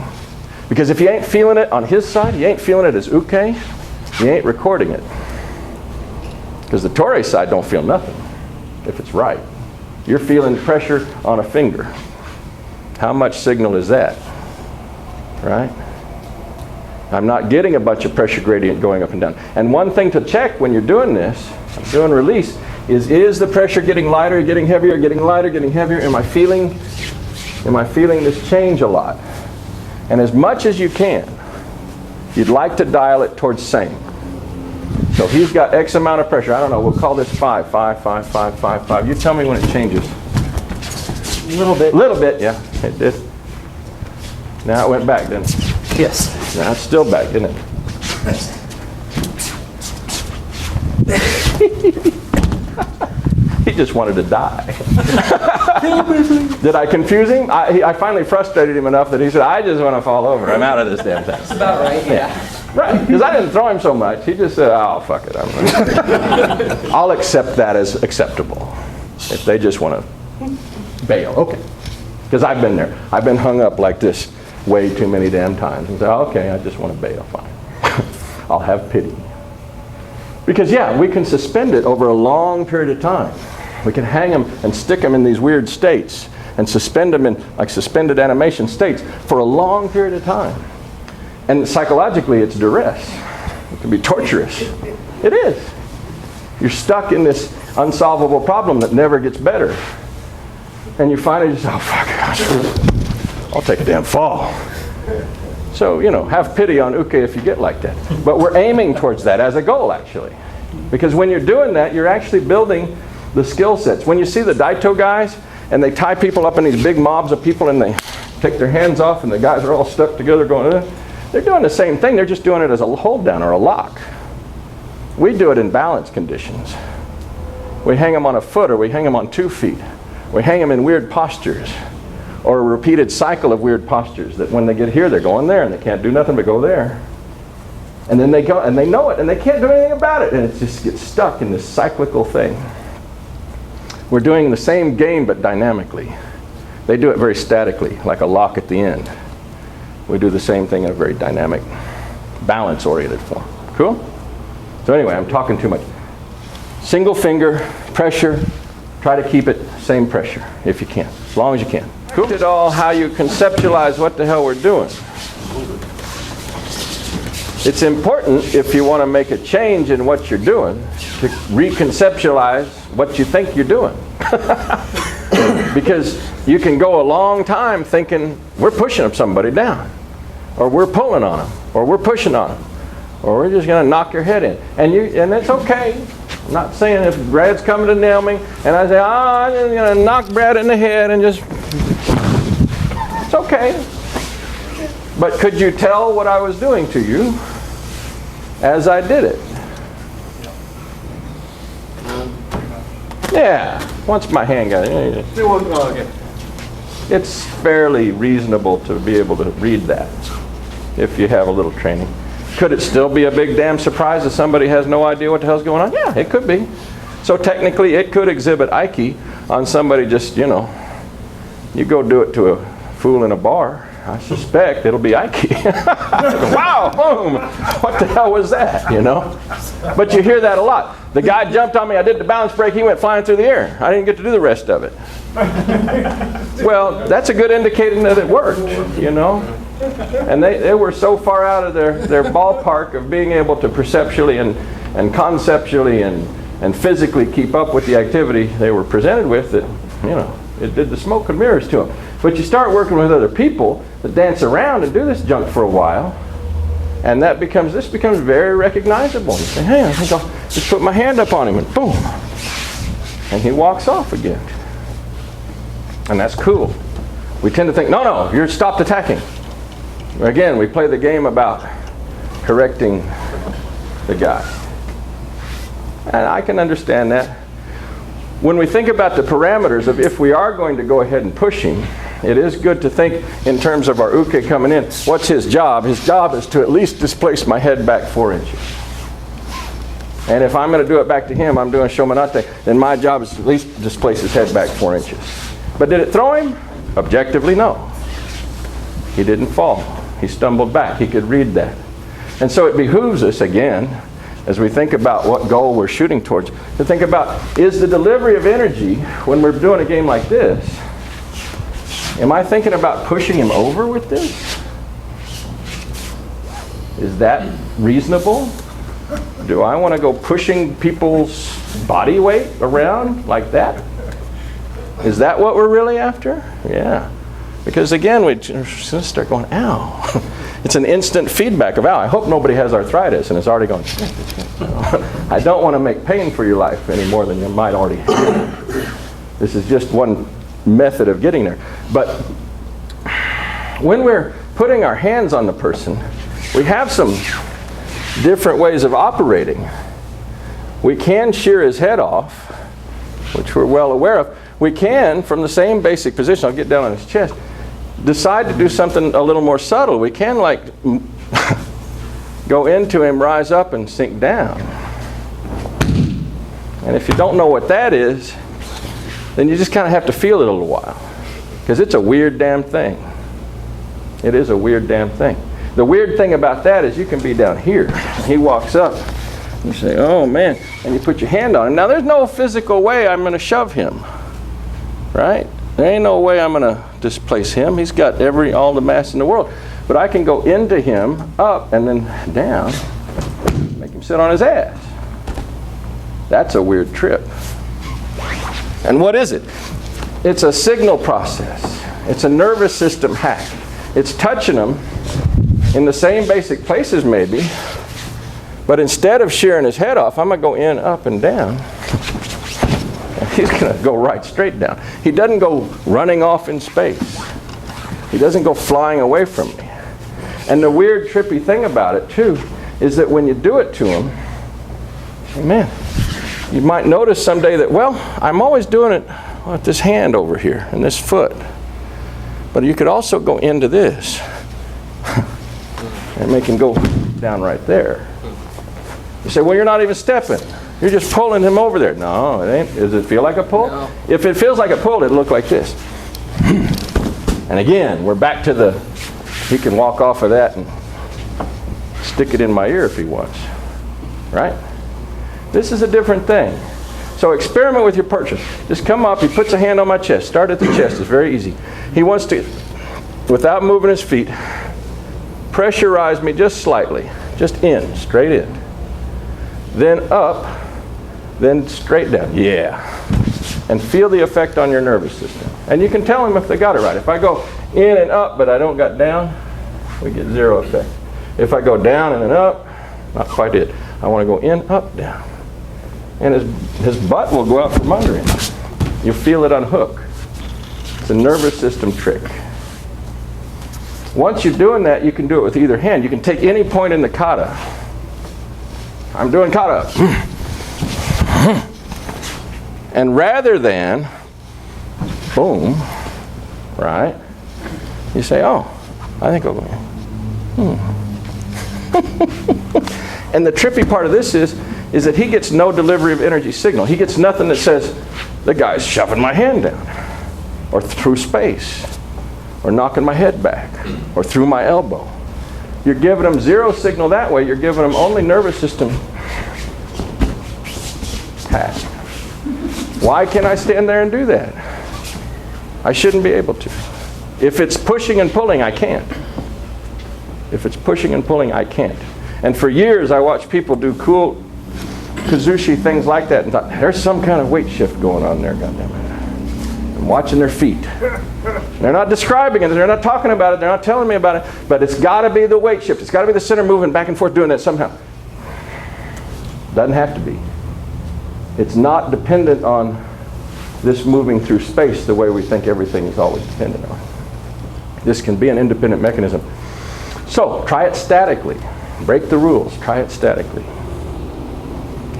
[SPEAKER 1] Because if you ain't feeling it on his side, you ain't feeling it as uke, you ain't recording it. Because the Torei side don't feel nothing if it's right. You're feeling pressure on a finger. How much signal is that? Right? I'm not getting a bunch of pressure gradient going up and down. And one thing to check when you're doing this, doing release, is the pressure getting lighter, getting heavier, getting lighter, getting heavier? Am I feeling this change a lot? And as much as you can, you'd like to dial it towards same. So he's got X amount of pressure. I don't know, we'll call this 5, 5, 5, 5, 5, 5. You tell me when it changes.
[SPEAKER 2] A little bit.
[SPEAKER 1] Little bit, yeah, it did. Now it went back, didn't it?
[SPEAKER 2] Yes.
[SPEAKER 1] Now it's still back, isn't it? He just wanted to die. Did I confuse him? I finally frustrated him enough that he said, I just want to fall over. I'm out of this damn thing.
[SPEAKER 10] That's about right, yeah.
[SPEAKER 1] Right, because I didn't throw him so much. He just said, oh, fuck it. I'll accept that as acceptable. If they just want to bail, okay. Because I've been there. I've been hung up like this way too many damn times. And say, oh, okay, I just want to bail, fine. I'll have pity. Because yeah, we can suspend it over a long period of time. We can hang them and stick them in these weird states and suspend them in like suspended animation states for a long period of time. And psychologically, it's duress. It can be torturous. It is. You're stuck in this unsolvable problem that never gets better. And you finally just, oh, fuck, I'll take a damn fall. So, you know, have pity on uke if you get like that. But we're aiming towards that as a goal, actually. Because when you're doing that, you're actually building the skill sets. When you see the Daito guys, and they tie people up in these big mobs of people, and they take their hands off, and the guys are all stuck together going, they're doing the same thing. They're just doing it as a hold down or a lock. We do it in balance conditions. We hang them on a foot, or we hang them on 2 feet. We hang them in weird postures, or a repeated cycle of weird postures that when they get here, they're going there, and they can't do nothing but go there. And then they go, and they know it, and they can't do anything about it, and it just gets stuck in this cyclical thing. We're doing the same game, but dynamically. They do it very statically, like a lock at the end. We do the same thing in a very dynamic, balance-oriented form. Cool? So anyway, I'm talking too much. Single finger, pressure, try to keep it same pressure, if you can, as long as you can. Cool? At all how you conceptualize what the hell we're doing. It's important, if you want to make a change in what you're doing, to reconceptualize what you think you're doing. Because you can go a long time thinking, we're pushing somebody down, or we're pulling on them, or we're pushing on them, or we're just going to knock your head in. And it's okay. I'm not saying if Brad's coming to nail me, and I say, I'm just going to knock Brad in the head and just, it's okay. But could you tell what I was doing to you as I did it? Yeah, once my hand got it. It's fairly reasonable to be able to read that if you have a little training. Could it still be a big damn surprise if somebody has no idea what the hell's going on? Yeah, it could be. So technically it could exhibit Aiki on somebody just, you know, you go do it to a fool in a bar, I suspect it'll be Aiki. Wow, boom, what the hell was that, you know? But you hear that a lot. The guy jumped on me, I did the balance break, he went flying through the air. I didn't get to do the rest of it. Well, that's a good indicator that it worked, you know? And they were so far out of their ballpark of being able to perceptually and conceptually and physically keep up with the activity they were presented with that, you know, it did the smoke and mirrors to them. But you start working with other people that dance around and do this junk for a while, and this becomes very recognizable. You say, hey, I think I'll just put my hand up on him, and boom, and he walks off again. And that's cool. We tend to think, no, you're stopped attacking. Again, we play the game about correcting the guy. And I can understand that. When we think about the parameters of if we are going to go ahead and push him, it is good to think in terms of our uke coming in. What's his job? His job is to at least displace my head back 4 inches. And if I'm going to do it back to him, I'm doing shomanate, then my job is to at least displace his head back 4 inches. But did it throw him? Objectively, no. He didn't fall. He stumbled back. He could read that. And so it behooves us, again, as we think about what goal we're shooting towards, to think about, is the delivery of energy, when we're doing a game like this, am I thinking about pushing him over with this? Is that reasonable? Do I want to go pushing people's body weight around like that? Is that what we're really after? Yeah. Because again, we just start going, ow. It's an instant feedback of, ow, I hope nobody has arthritis and it's already going, I don't want to make pain for your life any more than you might already have. This is just one method of getting there. But when we're putting our hands on the person, we have some different ways of operating. We can shear his head off, which we're well aware of, we can, from the same basic position, I'll get down on his chest, decide to do something a little more subtle. We can like go into him, rise up, and sink down. And if you don't know what that is, then you just kind of have to feel it a little while. Because it's a weird damn thing. It is a weird damn thing. The weird thing about that is you can be down here. He walks up. You say, oh man, and you put your hand on him. Now there's no physical way I'm going to shove him. Right? There ain't no way I'm going to displace him. He's got all the mass in the world. But I can go into him, up, and then down, make him sit on his ass. That's a weird trip. And what is it? It's a signal process. It's a nervous system hack. It's touching him in the same basic places maybe, but instead of shearing his head off, I'm going to go in, up, and down. And he's going to go right straight down. He doesn't go running off in space. He doesn't go flying away from me. And the weird, trippy thing about it, too, is that when you do it to him, man, you might notice someday that, well, I'm always doing it with this hand over here and this foot. But you could also go into this and make him go down right there. You say, well, you're not even stepping. You're just pulling him over there. No, it ain't. Does it feel like a pull?
[SPEAKER 6] No.
[SPEAKER 1] If it feels like a pull, it'll look like this. And again, we're back to the, he can walk off of that and stick it in my ear if he wants. Right? This is a different thing. So experiment with your purchase. Just come up, he puts a hand on my chest. Start at the chest, it's very easy. He wants to, without moving his feet, pressurize me just slightly. Just in, straight in. Then up, then straight down. Yeah. And feel the effect on your nervous system. And you can tell him if they got it right. If I go in and up, but I don't got down, we get zero effect. If I go down and then up, not quite it. I want to go in, up, down. And his butt will go out from under him. You'll feel it unhook. It's a nervous system trick. Once you're doing that, you can do it with either hand. You can take any point in the kata. I'm doing kata. And rather than, boom, right, you say, oh, I think I'll go in. And the trippy part of this is that he gets no delivery of energy signal. He gets nothing that says, the guy's shoving my hand down, or through space, or knocking my head back, or through my elbow. You're giving him zero signal that way. You're giving him only nervous system task. Why can't I stand there and do that? I shouldn't be able to. If it's pushing and pulling, I can't. If it's pushing and pulling, I can't. And for years, I watched people do cool kazushi things like that and thought, there's some kind of weight shift going on there, goddammit. I'm watching their feet. They're not describing it, they're not talking about it, they're not telling me about it, but it's got to be the weight shift. It's got to be the center moving back and forth doing that somehow. Doesn't have to be. It's not dependent on this moving through space the way we think everything is always dependent on. This can be an independent mechanism. So, try it statically. Break the rules. Try it statically.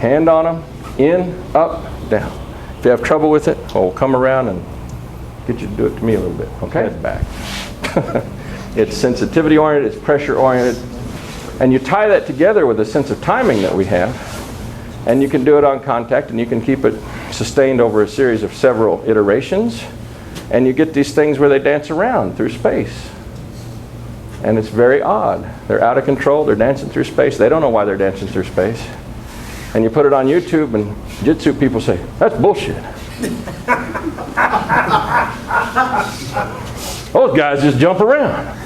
[SPEAKER 1] Hand on them. In, up, down. If you have trouble with it, we'll come around and get you to do it to me a little bit. Okay? Back. It's sensitivity oriented. It's pressure oriented. And you tie that together with a sense of timing that we have. And you can do it on contact, and you can keep it sustained over a series of several iterations. And you get these things where they dance around through space. And it's very odd. They're out of control. They're dancing through space. They don't know why they're dancing through space. And you put it on YouTube, and Jitsu people say, that's bullshit. Those guys just jump around.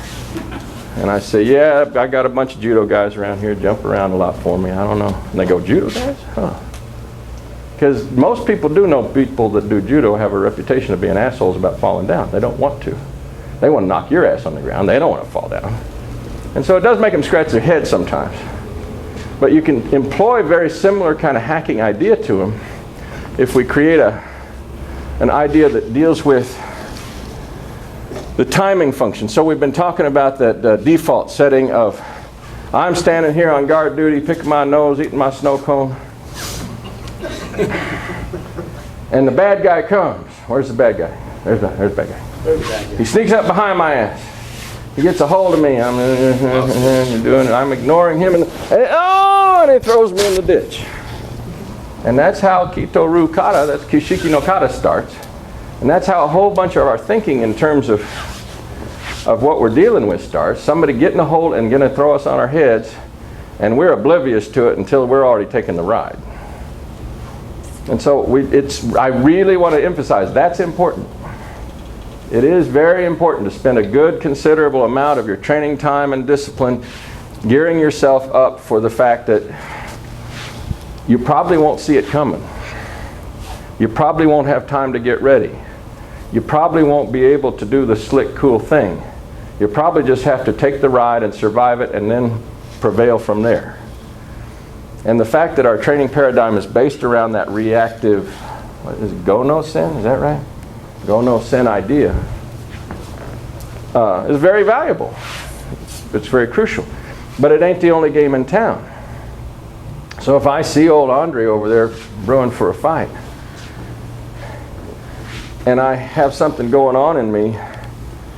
[SPEAKER 1] And I say, yeah, I got a bunch of judo guys around here jump around a lot for me. I don't know. And they go, judo guys? Huh. Because most people do know people that do judo have a reputation of being assholes about falling down. They don't want to. They want to knock your ass on the ground. They don't want to fall down. And so it does make them scratch their head sometimes. But you can employ a very similar kind of hacking idea to them if we create an idea that deals with the timing function. So we've been talking about that default setting of I'm standing here on guard duty, picking my nose, eating my snow cone. And the bad guy comes. Where's the bad guy? There's the bad guy. He sneaks up behind my ass. He gets a hold of me. I'm ignoring him, and he throws me in the ditch. And that's how Kito-Ru Kata, that's Kishiki no Kata starts. And that's how a whole bunch of our thinking in terms of what we're dealing with starts. Somebody getting a hold and going to throw us on our heads, and we're oblivious to it until we're already taking the ride. And so I really want to emphasize that's important. It is very important to spend a good considerable amount of your training time and discipline gearing yourself up for the fact that you probably won't see it coming. You probably won't have time to get ready. You probably won't be able to do the slick, cool thing. You probably just have to take the ride and survive it and then prevail from there. And the fact that our training paradigm is based around that reactive, what is it, go-no-sen, is that right? Go-no-sen idea is very valuable. It's very crucial. But it ain't the only game in town. So if I see old Andre over there brewing for a fight, and I have something going on in me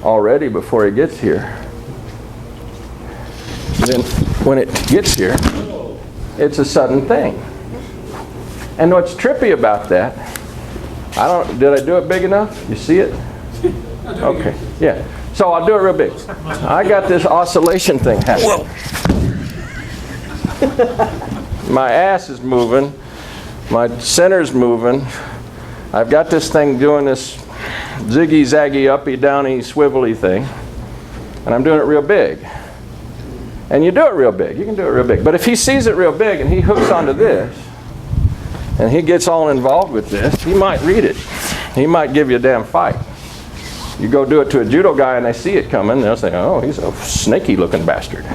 [SPEAKER 1] already before he gets here, then when it gets here, it's a sudden thing. And what's trippy about that, did I do it big enough? You see it? Okay, yeah. So I'll do it real big. I got this oscillation thing happening. My ass is moving, my center's moving. I've got this thing doing this ziggy, zaggy, uppy, downy, swivelly thing, and I'm doing it real big. And you do it real big. You can do it real big. But if he sees it real big and he hooks onto this, and he gets all involved with this, he might read it. He might give you a damn fight. You go do it to a judo guy and they see it coming, they'll say, oh, he's a snaky looking bastard.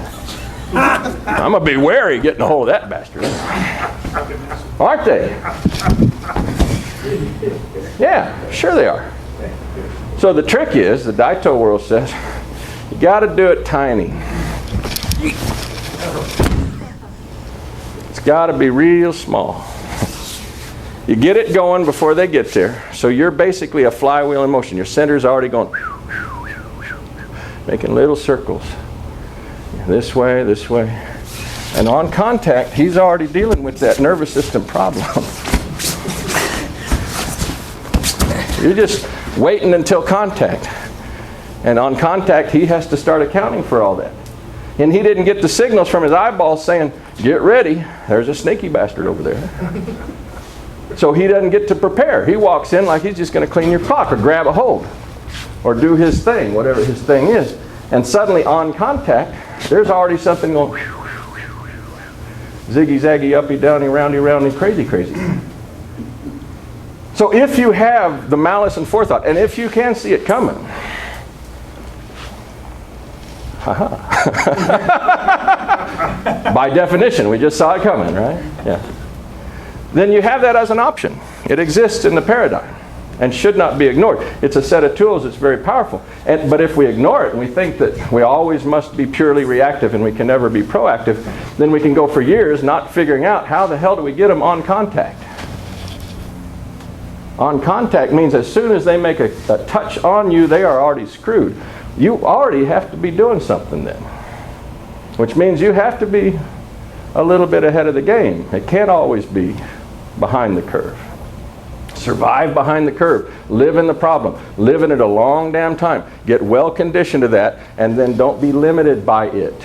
[SPEAKER 1] I'm going to be wary getting a hold of that bastard. Aren't they? Yeah, sure they are. So the trick is, the Daito world says, you got to do it tiny. It's got to be real small. You get it going before they get there. So you're basically a flywheel in motion. Your center's already going, making little circles. This way, this way. And on contact, he's already dealing with that nervous system problem. You're just waiting until contact. And on contact, he has to start accounting for all that. And he didn't get the signals from his eyeballs saying, get ready, there's a snaky bastard over there. So he doesn't get to prepare. He walks in like he's just going to clean your clock or grab a hold or do his thing, whatever his thing is. And suddenly on contact, there's already something going ziggy, zaggy, uppy, downy, roundy, roundy, crazy, crazy. So if you have the malice and forethought, and if you can see it coming, by definition, we just saw it coming, right? Yeah. Then you have that as an option. It exists in the paradigm and should not be ignored. It's a set of tools that's very powerful. But if we ignore it and we think that we always must be purely reactive and we can never be proactive, then we can go for years not figuring out how the hell do we get them on contact. On contact means as soon as they make a touch on you, they are already screwed. You already have to be doing something then, which means you have to be a little bit ahead of the game. It can't always be behind the curve. Survive behind the curve. Live in the problem. Live in it a long damn time. Get well conditioned to that, and then don't be limited by it.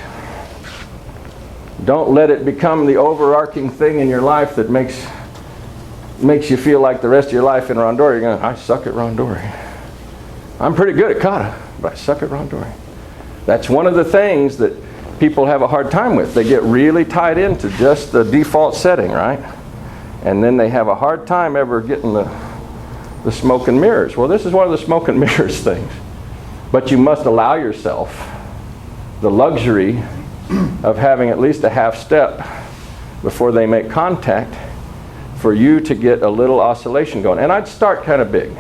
[SPEAKER 1] Don't let it become the overarching thing in your life that makes you feel like the rest of your life in randori, you're going, I suck at randori. I'm pretty good at kata, but I suck at randori. That's one of the things that people have a hard time with. They get really tied into just the default setting, right? And then they have a hard time ever getting the smoke and mirrors. Well, this is one of the smoke and mirrors things. But you must allow yourself the luxury of having at least a half step before they make contact for you to get a little oscillation going. And I'd start kind of big.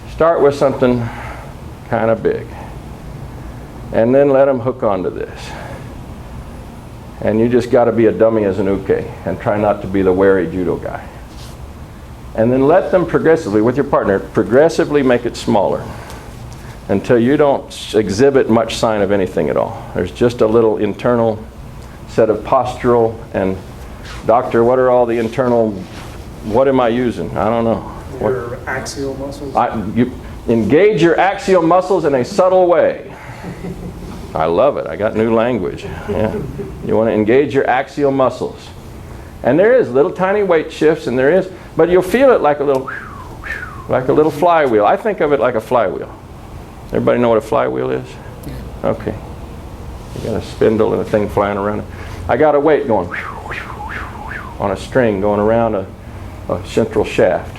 [SPEAKER 1] Start with something kind of big. And then let them hook onto this. And you just got to be a dummy as an uke and try not to be the wary judo guy. And then let them progressively, with your partner, progressively make it smaller until you don't exhibit much sign of anything at all. There's just a little internal set of postural and, doctor, what are all the internal, what am I using? I don't know.
[SPEAKER 8] Your axial muscles.
[SPEAKER 1] You engage your axial muscles in a subtle way. I love it. I got new language. Yeah. You want to engage your axial muscles. And there is little tiny weight shifts, and there is, but you'll feel it like a little flywheel. I think of it like a flywheel. Everybody know what a flywheel is? Okay. You got a spindle and a thing flying around it. I got a weight going on a string going around a central shaft.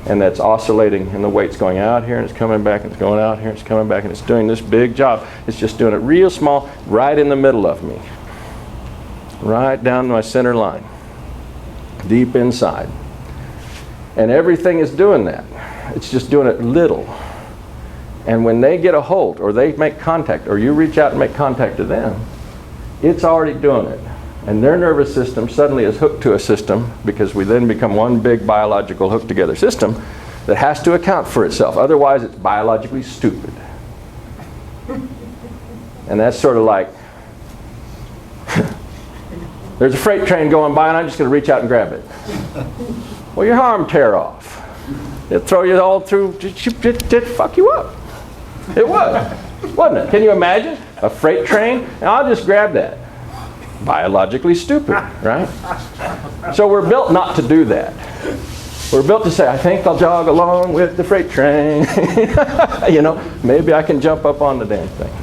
[SPEAKER 1] And that's oscillating, and the weight's going out here, and it's coming back, and it's going out here, and it's coming back, and it's doing this big job. It's just doing it real small, right in the middle of me. Right down my center line. Deep inside. And everything is doing that. It's just doing it little. And when they get a hold, or they make contact, or you reach out and make contact to them, it's already doing it. And their nervous system suddenly is hooked to a system, because we then become one big biological hooked together system that has to account for itself. Otherwise, it's biologically stupid. And that's sort of like, there's a freight train going by and I'm just going to reach out and grab it. Well, your arm tear off. It'll throw you all through, it'd fuck you up. It would, wasn't it? Can you imagine a freight train? And I'll just grab that. Biologically stupid, right? So we're built not to do that. We're built to say, I think I'll jog along with the freight train. You know, maybe I can jump up on the damn thing.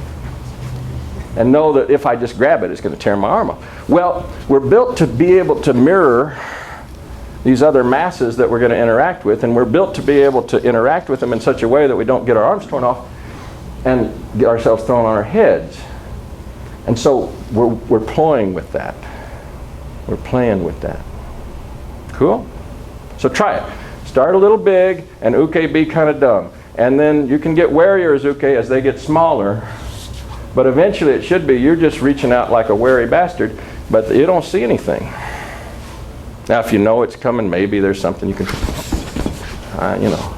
[SPEAKER 1] And know that if I just grab it, it's going to tear my arm off. Well, we're built to be able to mirror these other masses that we're going to interact with, and we're built to be able to interact with them in such a way that we don't get our arms torn off and get ourselves thrown on our heads. And so we're playing with that. We're playing with that. Cool? So try it. Start a little big and uke be kind of dumb. And then you can get warier as uke as they get smaller. But eventually it should be you're just reaching out like a wary bastard, but you don't see anything. Now if you know it's coming, maybe there's something you can,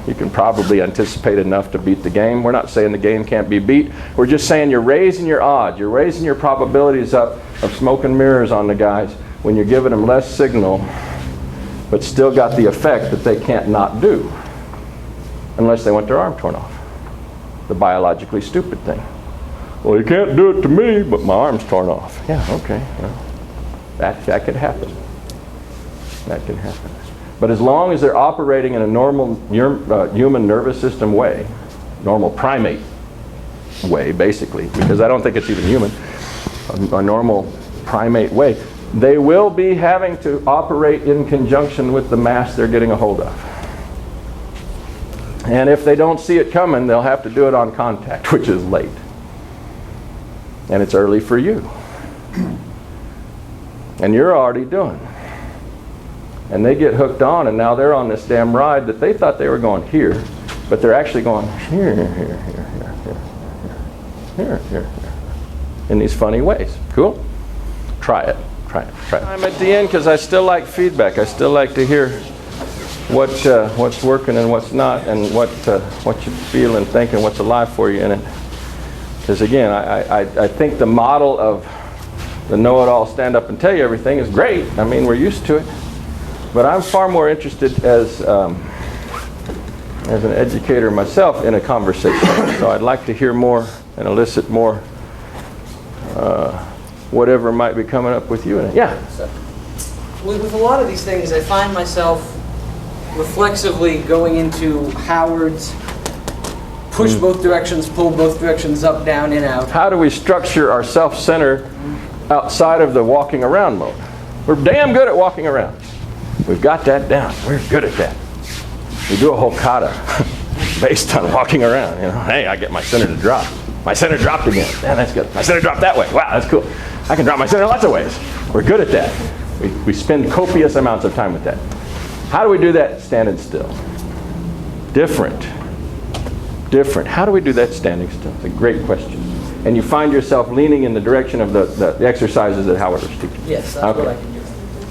[SPEAKER 1] you can probably anticipate enough to beat the game. We're not saying the game can't be beat. We're just saying you're raising your odds. You're raising your probabilities up of smoke and mirrors on the guys when you're giving them less signal, but still got the effect that they can't not do unless they want their arm torn off. The biologically stupid thing. Well, you can't do it to me, but my arm's torn off. Yeah, okay. Well, that could happen. That can happen. But as long as they're operating in a normal human nervous system way, normal primate way, basically, because I don't think it's even human, a normal primate way, they will be having to operate in conjunction with the mass they're getting a hold of. And if they don't see it coming, they'll have to do it on contact, which is late. And it's early for you. And you're already doing. And they get hooked on, and now they're on this damn ride that they thought they were going here, but they're actually going here, here, in these funny ways. Cool? Try it. I'm at the end because I still like feedback. I still like to hear what's working and what's not, and what you feel and think and what's alive for you in it. Because again, I think the model of the know-it-all, stand up and tell you everything is great. I mean, we're used to it. But I'm far more interested as an educator myself in a conversation. So I'd like to hear more and elicit more whatever might be coming up with you in it. Yeah?
[SPEAKER 10] With a lot of these things, I find myself reflexively going into Howard's push both directions, pull both directions, up, down, in, out.
[SPEAKER 1] How do we structure our self-center outside of the walking around mode? We're damn good at walking around. We've got that down. We're good at that. We do a whole kata based on walking around. You know, hey, I get my center to drop. My center dropped again. Man, that's good. My center dropped that way. Wow, that's cool. I can drop my center lots of ways. We're good at that. We spend copious amounts of time with that. How do we do that standing still? Different. How do we do that standing still? It's a great question. And you find yourself leaning in the direction of the exercises that Howard was teaching.
[SPEAKER 10] Yes, that's what I can do.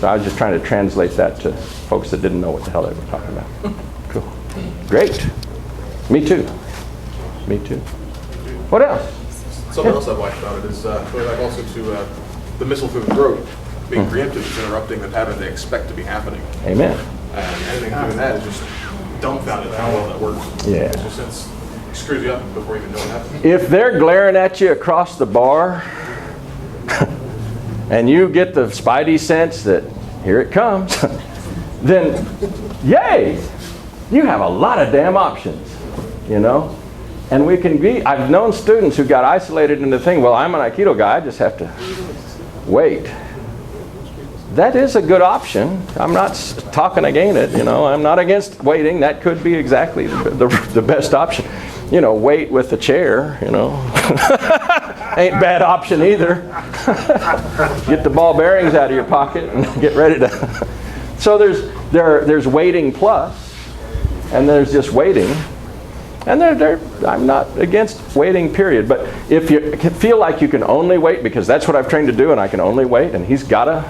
[SPEAKER 1] So I was just trying to translate that to folks that didn't know what the hell they were talking about. Cool. Great. Me too. Me too. What else?
[SPEAKER 6] Something else I've liked about it is going back also to the missile through the throat. Being preemptive is interrupting the pattern they expect to be happening.
[SPEAKER 1] Amen.
[SPEAKER 6] And anything doing that is just dumbfounded how well that works.
[SPEAKER 1] Yeah.
[SPEAKER 6] It's just screws you up before you even know what happens.
[SPEAKER 1] If they're glaring at you across the bar and you get the spidey sense that here it comes, then yay, you have a lot of damn options, you know? And we can be, I've known students who got isolated into the thing, well, I'm an Aikido guy, I just have to wait. That is a good option. I'm not talking against it, you know. I'm not against waiting. That could be exactly the best option. You know, wait with the chair, you know. Ain't bad option either. Get the ball bearings out of your pocket and get ready to. So there's waiting plus, and there's just waiting. And I'm not against waiting, period. But if you feel like you can only wait because that's what I've trained to do and I can only wait and he's gotta,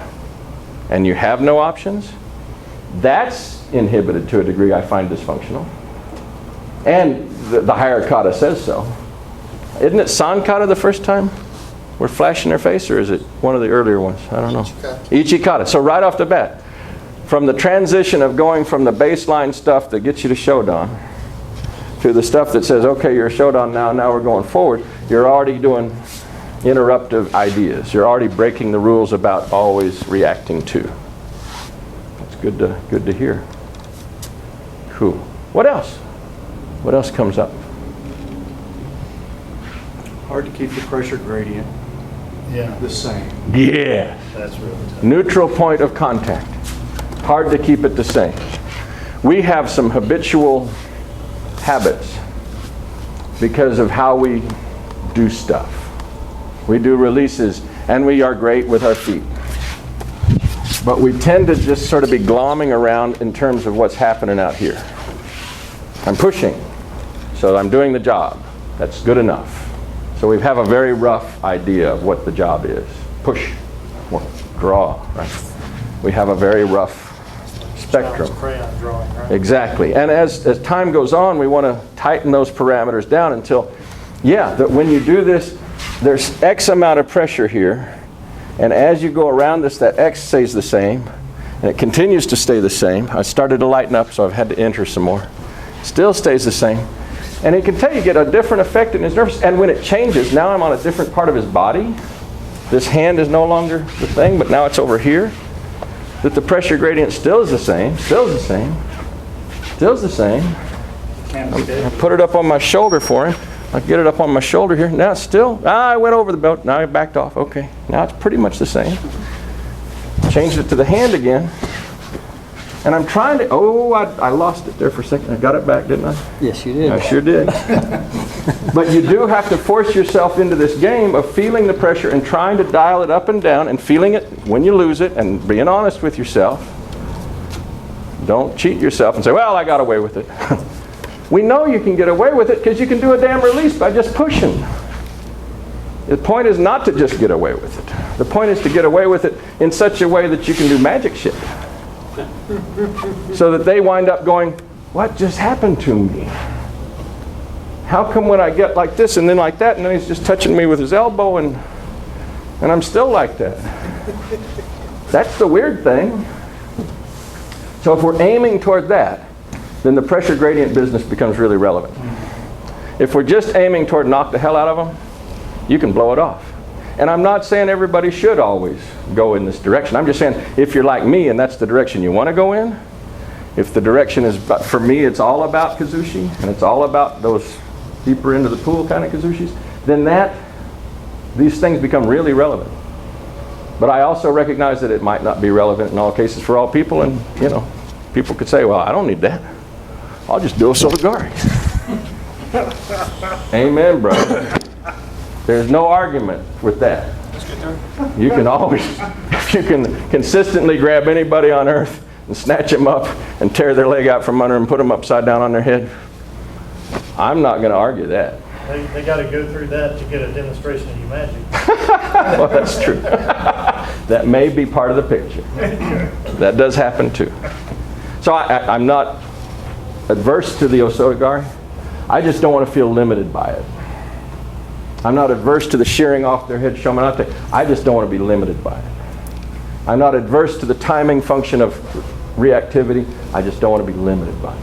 [SPEAKER 1] and you have no options, that's inhibited to a degree I find dysfunctional. And the higher kata says so. Isn't it san kata the first time we're flashing their face, or is it one of the earlier ones? I don't know. Ichikata. So right off the bat, from the transition of going from the baseline stuff that gets you to Shodan to the stuff that says, okay, you're a Shodan now we're going forward, you're already doing interruptive ideas. You're already breaking the rules about always reacting to. That's good to hear. Cool. What else? What else comes up?
[SPEAKER 11] Hard to keep the pressure gradient the same.
[SPEAKER 1] Yeah.
[SPEAKER 4] That's really tough.
[SPEAKER 1] Neutral point of contact. Hard to keep it the same. We have some habitual habits because of how we do stuff. We do releases, and we are great with our feet. But we tend to just sort of be glomming around in terms of what's happening out here. I'm pushing, so I'm doing the job. That's good enough. So we have a very rough idea of what the job is. Push, draw, right? We have a very rough spectrum.
[SPEAKER 4] Crayon drawing, right?
[SPEAKER 1] Exactly. And as time goes on, we want to tighten those parameters down until, that when you do this, there's X amount of pressure here, and as you go around this, that X stays the same, and it continues to stay the same. I started to lighten up, so I've had to enter some more. Still stays the same. And he can tell you get a different effect in his nerves, and when it changes, now I'm on a different part of his body. This hand is no longer the thing, but now it's over here. That the pressure gradient still is the same, still the same. I put it up on my shoulder for him. I get it up on my shoulder here. Now it's still, I went over the belt. Now I backed off. Okay, now it's pretty much the same. Changed it to the hand again. And I'm trying to, I lost it there for a second. I got it back, didn't I?
[SPEAKER 2] Yes, you did.
[SPEAKER 1] I sure did. But you do have to force yourself into this game of feeling the pressure and trying to dial it up and down and feeling it when you lose it and being honest with yourself. Don't cheat yourself and say, well, I got away with it. We know you can get away with it because you can do a damn release by just pushing. The point is not to just get away with it. The point is to get away with it in such a way that you can do magic shit. So that they wind up going, what just happened to me? How come when I get like this and then like that and then he's just touching me with his elbow and I'm still like that? That's the weird thing. So if we're aiming toward that, then the pressure gradient business becomes really relevant. If we're just aiming toward knock the hell out of them, you can blow it off. And I'm not saying everybody should always go in this direction. I'm just saying if you're like me and that's the direction you want to go in, if the direction is, for me, it's all about kazushi and it's all about those deeper into the pool kind of kazushis, then these things become really relevant. But I also recognize that it might not be relevant in all cases for all people, and people could say, well, I don't need that. I'll just do a sotogari. Amen, brother. There's no argument with that. You can always, if you can consistently grab anybody on earth and snatch them up and tear their leg out from under them and put them upside down on their head, I'm not going to argue that.
[SPEAKER 4] They got to go through that to get a demonstration of your magic.
[SPEAKER 1] Well, that's true. That may be part of the picture. That does happen too. So I'm not adverse to the osotogari. I just don't want to feel limited by it. I'm not adverse to the shearing off their head shomanate. I just don't want to be limited by it. I'm not adverse to the timing function of reactivity. I just don't want to be limited by it.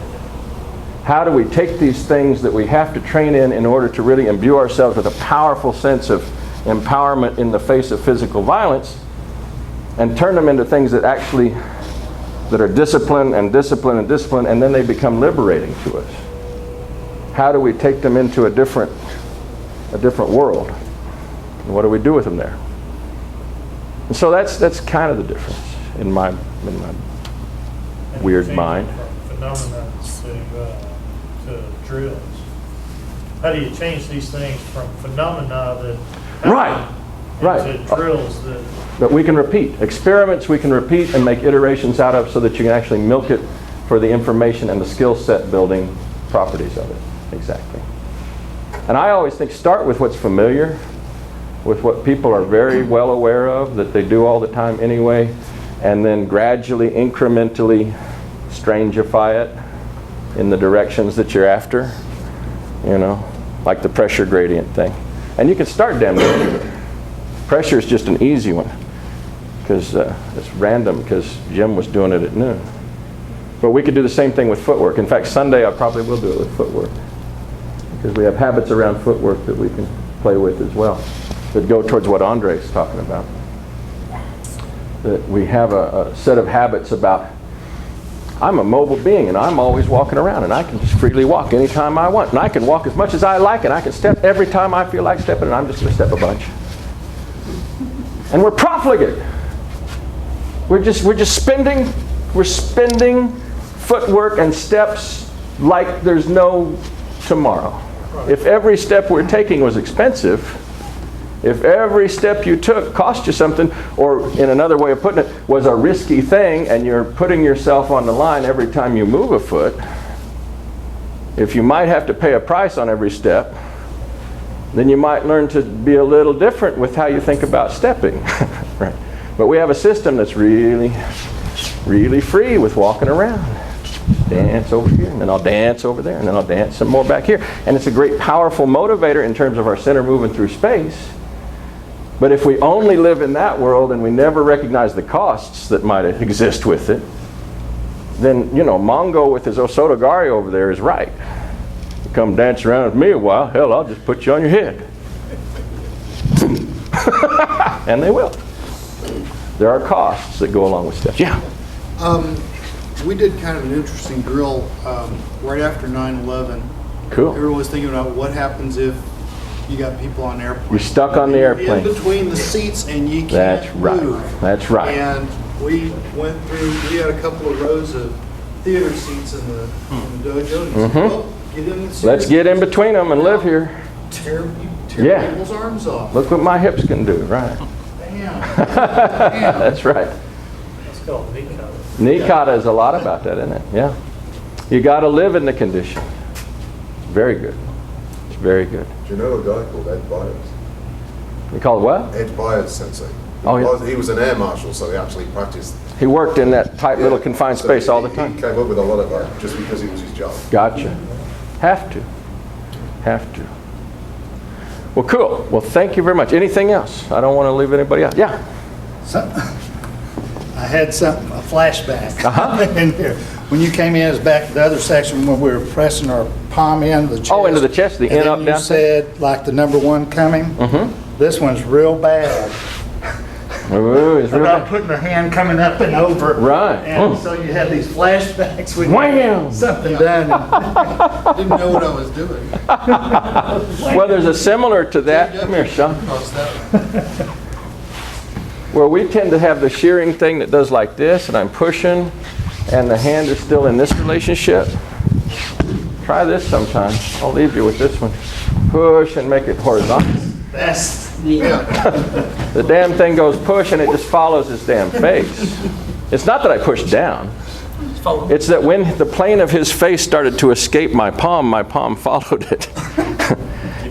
[SPEAKER 1] How do we take these things that we have to train in order to really imbue ourselves with a powerful sense of empowerment in the face of physical violence and turn them into things that actually that are discipline and discipline and discipline, and then they become liberating to us? How do we take them into a different world? And what do we do with them there? And so that's kind of the difference in my weird mind.
[SPEAKER 4] Phenomena to drills. How do you change these things from phenomena that happen into drills that
[SPEAKER 1] we can repeat? Experiments we can repeat and make iterations out of so that you can actually milk it for the information and the skill set building properties of it. Exactly. And I always think start with what's familiar, with what people are very well aware of, that they do all the time anyway, and then gradually, incrementally strangify it in the directions that you're after, you know, like the pressure gradient thing. And you can start damn near anywhere. Pressure is just an easy one because it's random because Jim was doing it at noon. But we could do the same thing with footwork. In fact, Sunday I probably will do it with footwork because we have habits around footwork that we can play with as well that go towards what Andre's talking about. That we have a set of habits about I'm a mobile being and I'm always walking around and I can just freely walk anytime I want and I can walk as much as I like and I can step every time I feel like stepping and I'm just going to step a bunch. And we're profligate. We're just spending footwork and steps like there's no tomorrow. If every step we're taking was expensive, if every step you took cost you something, or in another way of putting it, was a risky thing and you're putting yourself on the line every time you move a foot, if you might have to pay a price on every step, then you might learn to be a little different with how you think about stepping. Right? But we have a system that's really, really free with walking around. Dance over here, and then I'll dance over there, and then I'll dance some more back here. And it's a great powerful motivator in terms of our center moving through space. But if we only live in that world and we never recognize the costs that might exist with it, then, you know, Mongo with his osotogari over there is right. You come dance around with me a while, hell, I'll just put you on your head. And they will. There are costs that go along with steps. Yeah.
[SPEAKER 9] We did kind of an interesting drill right after 9/11.
[SPEAKER 1] Cool.
[SPEAKER 9] Everyone was thinking about what happens if you got people on airplanes.
[SPEAKER 1] You're stuck on the airplane.
[SPEAKER 9] In between the seats and you can't
[SPEAKER 1] That's right.
[SPEAKER 9] move.
[SPEAKER 1] That's right.
[SPEAKER 9] And we went through, we had a couple of rows of theater seats in the dojo. And he said, well, get in the seats.
[SPEAKER 1] Let's get in between them and live here.
[SPEAKER 9] Tear
[SPEAKER 1] Yeah.
[SPEAKER 9] people's arms off.
[SPEAKER 1] Look what my hips can do, right?
[SPEAKER 9] Bam.
[SPEAKER 1] That's right.
[SPEAKER 4] It's called knee kata.
[SPEAKER 1] Knee kata is a lot about that, isn't it? Yeah. You got to live in the condition. Very good. It's very good.
[SPEAKER 5] Do you know a guy called Ed Byers?
[SPEAKER 1] You call it what?
[SPEAKER 5] Ed Byers Sensei. He was an air marshal, so he actually practiced.
[SPEAKER 1] He worked in that tight little confined
[SPEAKER 5] So
[SPEAKER 1] space all the
[SPEAKER 5] He
[SPEAKER 1] time.
[SPEAKER 5] came up with a lot of that just because it was his job.
[SPEAKER 1] Gotcha. Have to. Have to. Well, cool. Well, thank you very much. Anything else? I don't want to leave anybody out. Yeah.
[SPEAKER 7] I had a flashback in here. When you came in, it was back to the other section when we were pressing our palm into the chest.
[SPEAKER 1] Oh, into the chest, the
[SPEAKER 7] and
[SPEAKER 1] in,
[SPEAKER 7] then
[SPEAKER 1] up,
[SPEAKER 7] you
[SPEAKER 1] down.
[SPEAKER 7] said, like the number one coming.
[SPEAKER 1] Mm-hmm.
[SPEAKER 7] This one's real bad.
[SPEAKER 1] Ooh, it's real
[SPEAKER 7] About
[SPEAKER 1] bad.
[SPEAKER 7] putting her hand coming up and over.
[SPEAKER 1] Right.
[SPEAKER 7] And so you had these flashbacks when
[SPEAKER 1] Wham!
[SPEAKER 7] you had something done.
[SPEAKER 9] Didn't know what I was doing.
[SPEAKER 1] Well, there's a similar to that. Come here, Sean. Where we tend to have the shearing thing that does like this, and I'm pushing, and the hand is still in this relationship. Try this sometime. I'll leave you with this one. Push and make it horizontal.
[SPEAKER 7] That's
[SPEAKER 1] The damn thing goes push and it just follows his damn face. It's not that I pushed down. It's that when the plane of his face started to escape my palm followed it.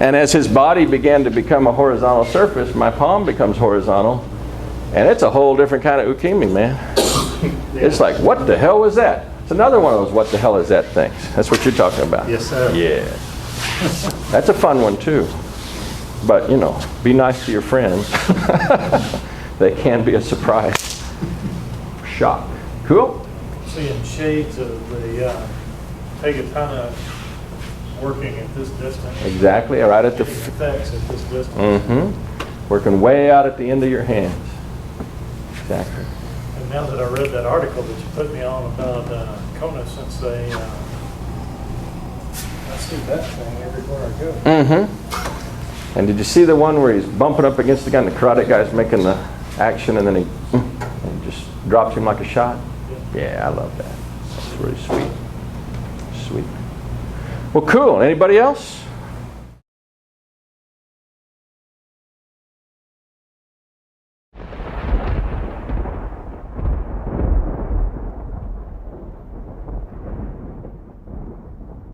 [SPEAKER 1] And as his body began to become a horizontal surface, my palm becomes horizontal. And it's a whole different kind of ukemi, man. It's like, what the hell was that? It's another one of those what the hell is that things. That's what you're talking about.
[SPEAKER 7] Yes, sir.
[SPEAKER 1] Yeah. That's a fun one too. But, you know, be nice to your friends. They can be a surprise. Shock. Cool?
[SPEAKER 4] Seeing shades of the Tegatana working at this distance.
[SPEAKER 1] Exactly. Right at the...
[SPEAKER 4] Getting effects at this distance.
[SPEAKER 1] Mm-hmm. Working way out at the end of your hands. Exactly.
[SPEAKER 4] And now that I read that article that you put me on about Kona Sensei, I see that thing everywhere I go.
[SPEAKER 1] Mm-hmm. And did you see the one where he's bumping up against the guy and the karate guy's making the action and then he and just drops him like a shot? Yeah, I love that. That's really sweet. Sweet. Well, cool. Anybody else?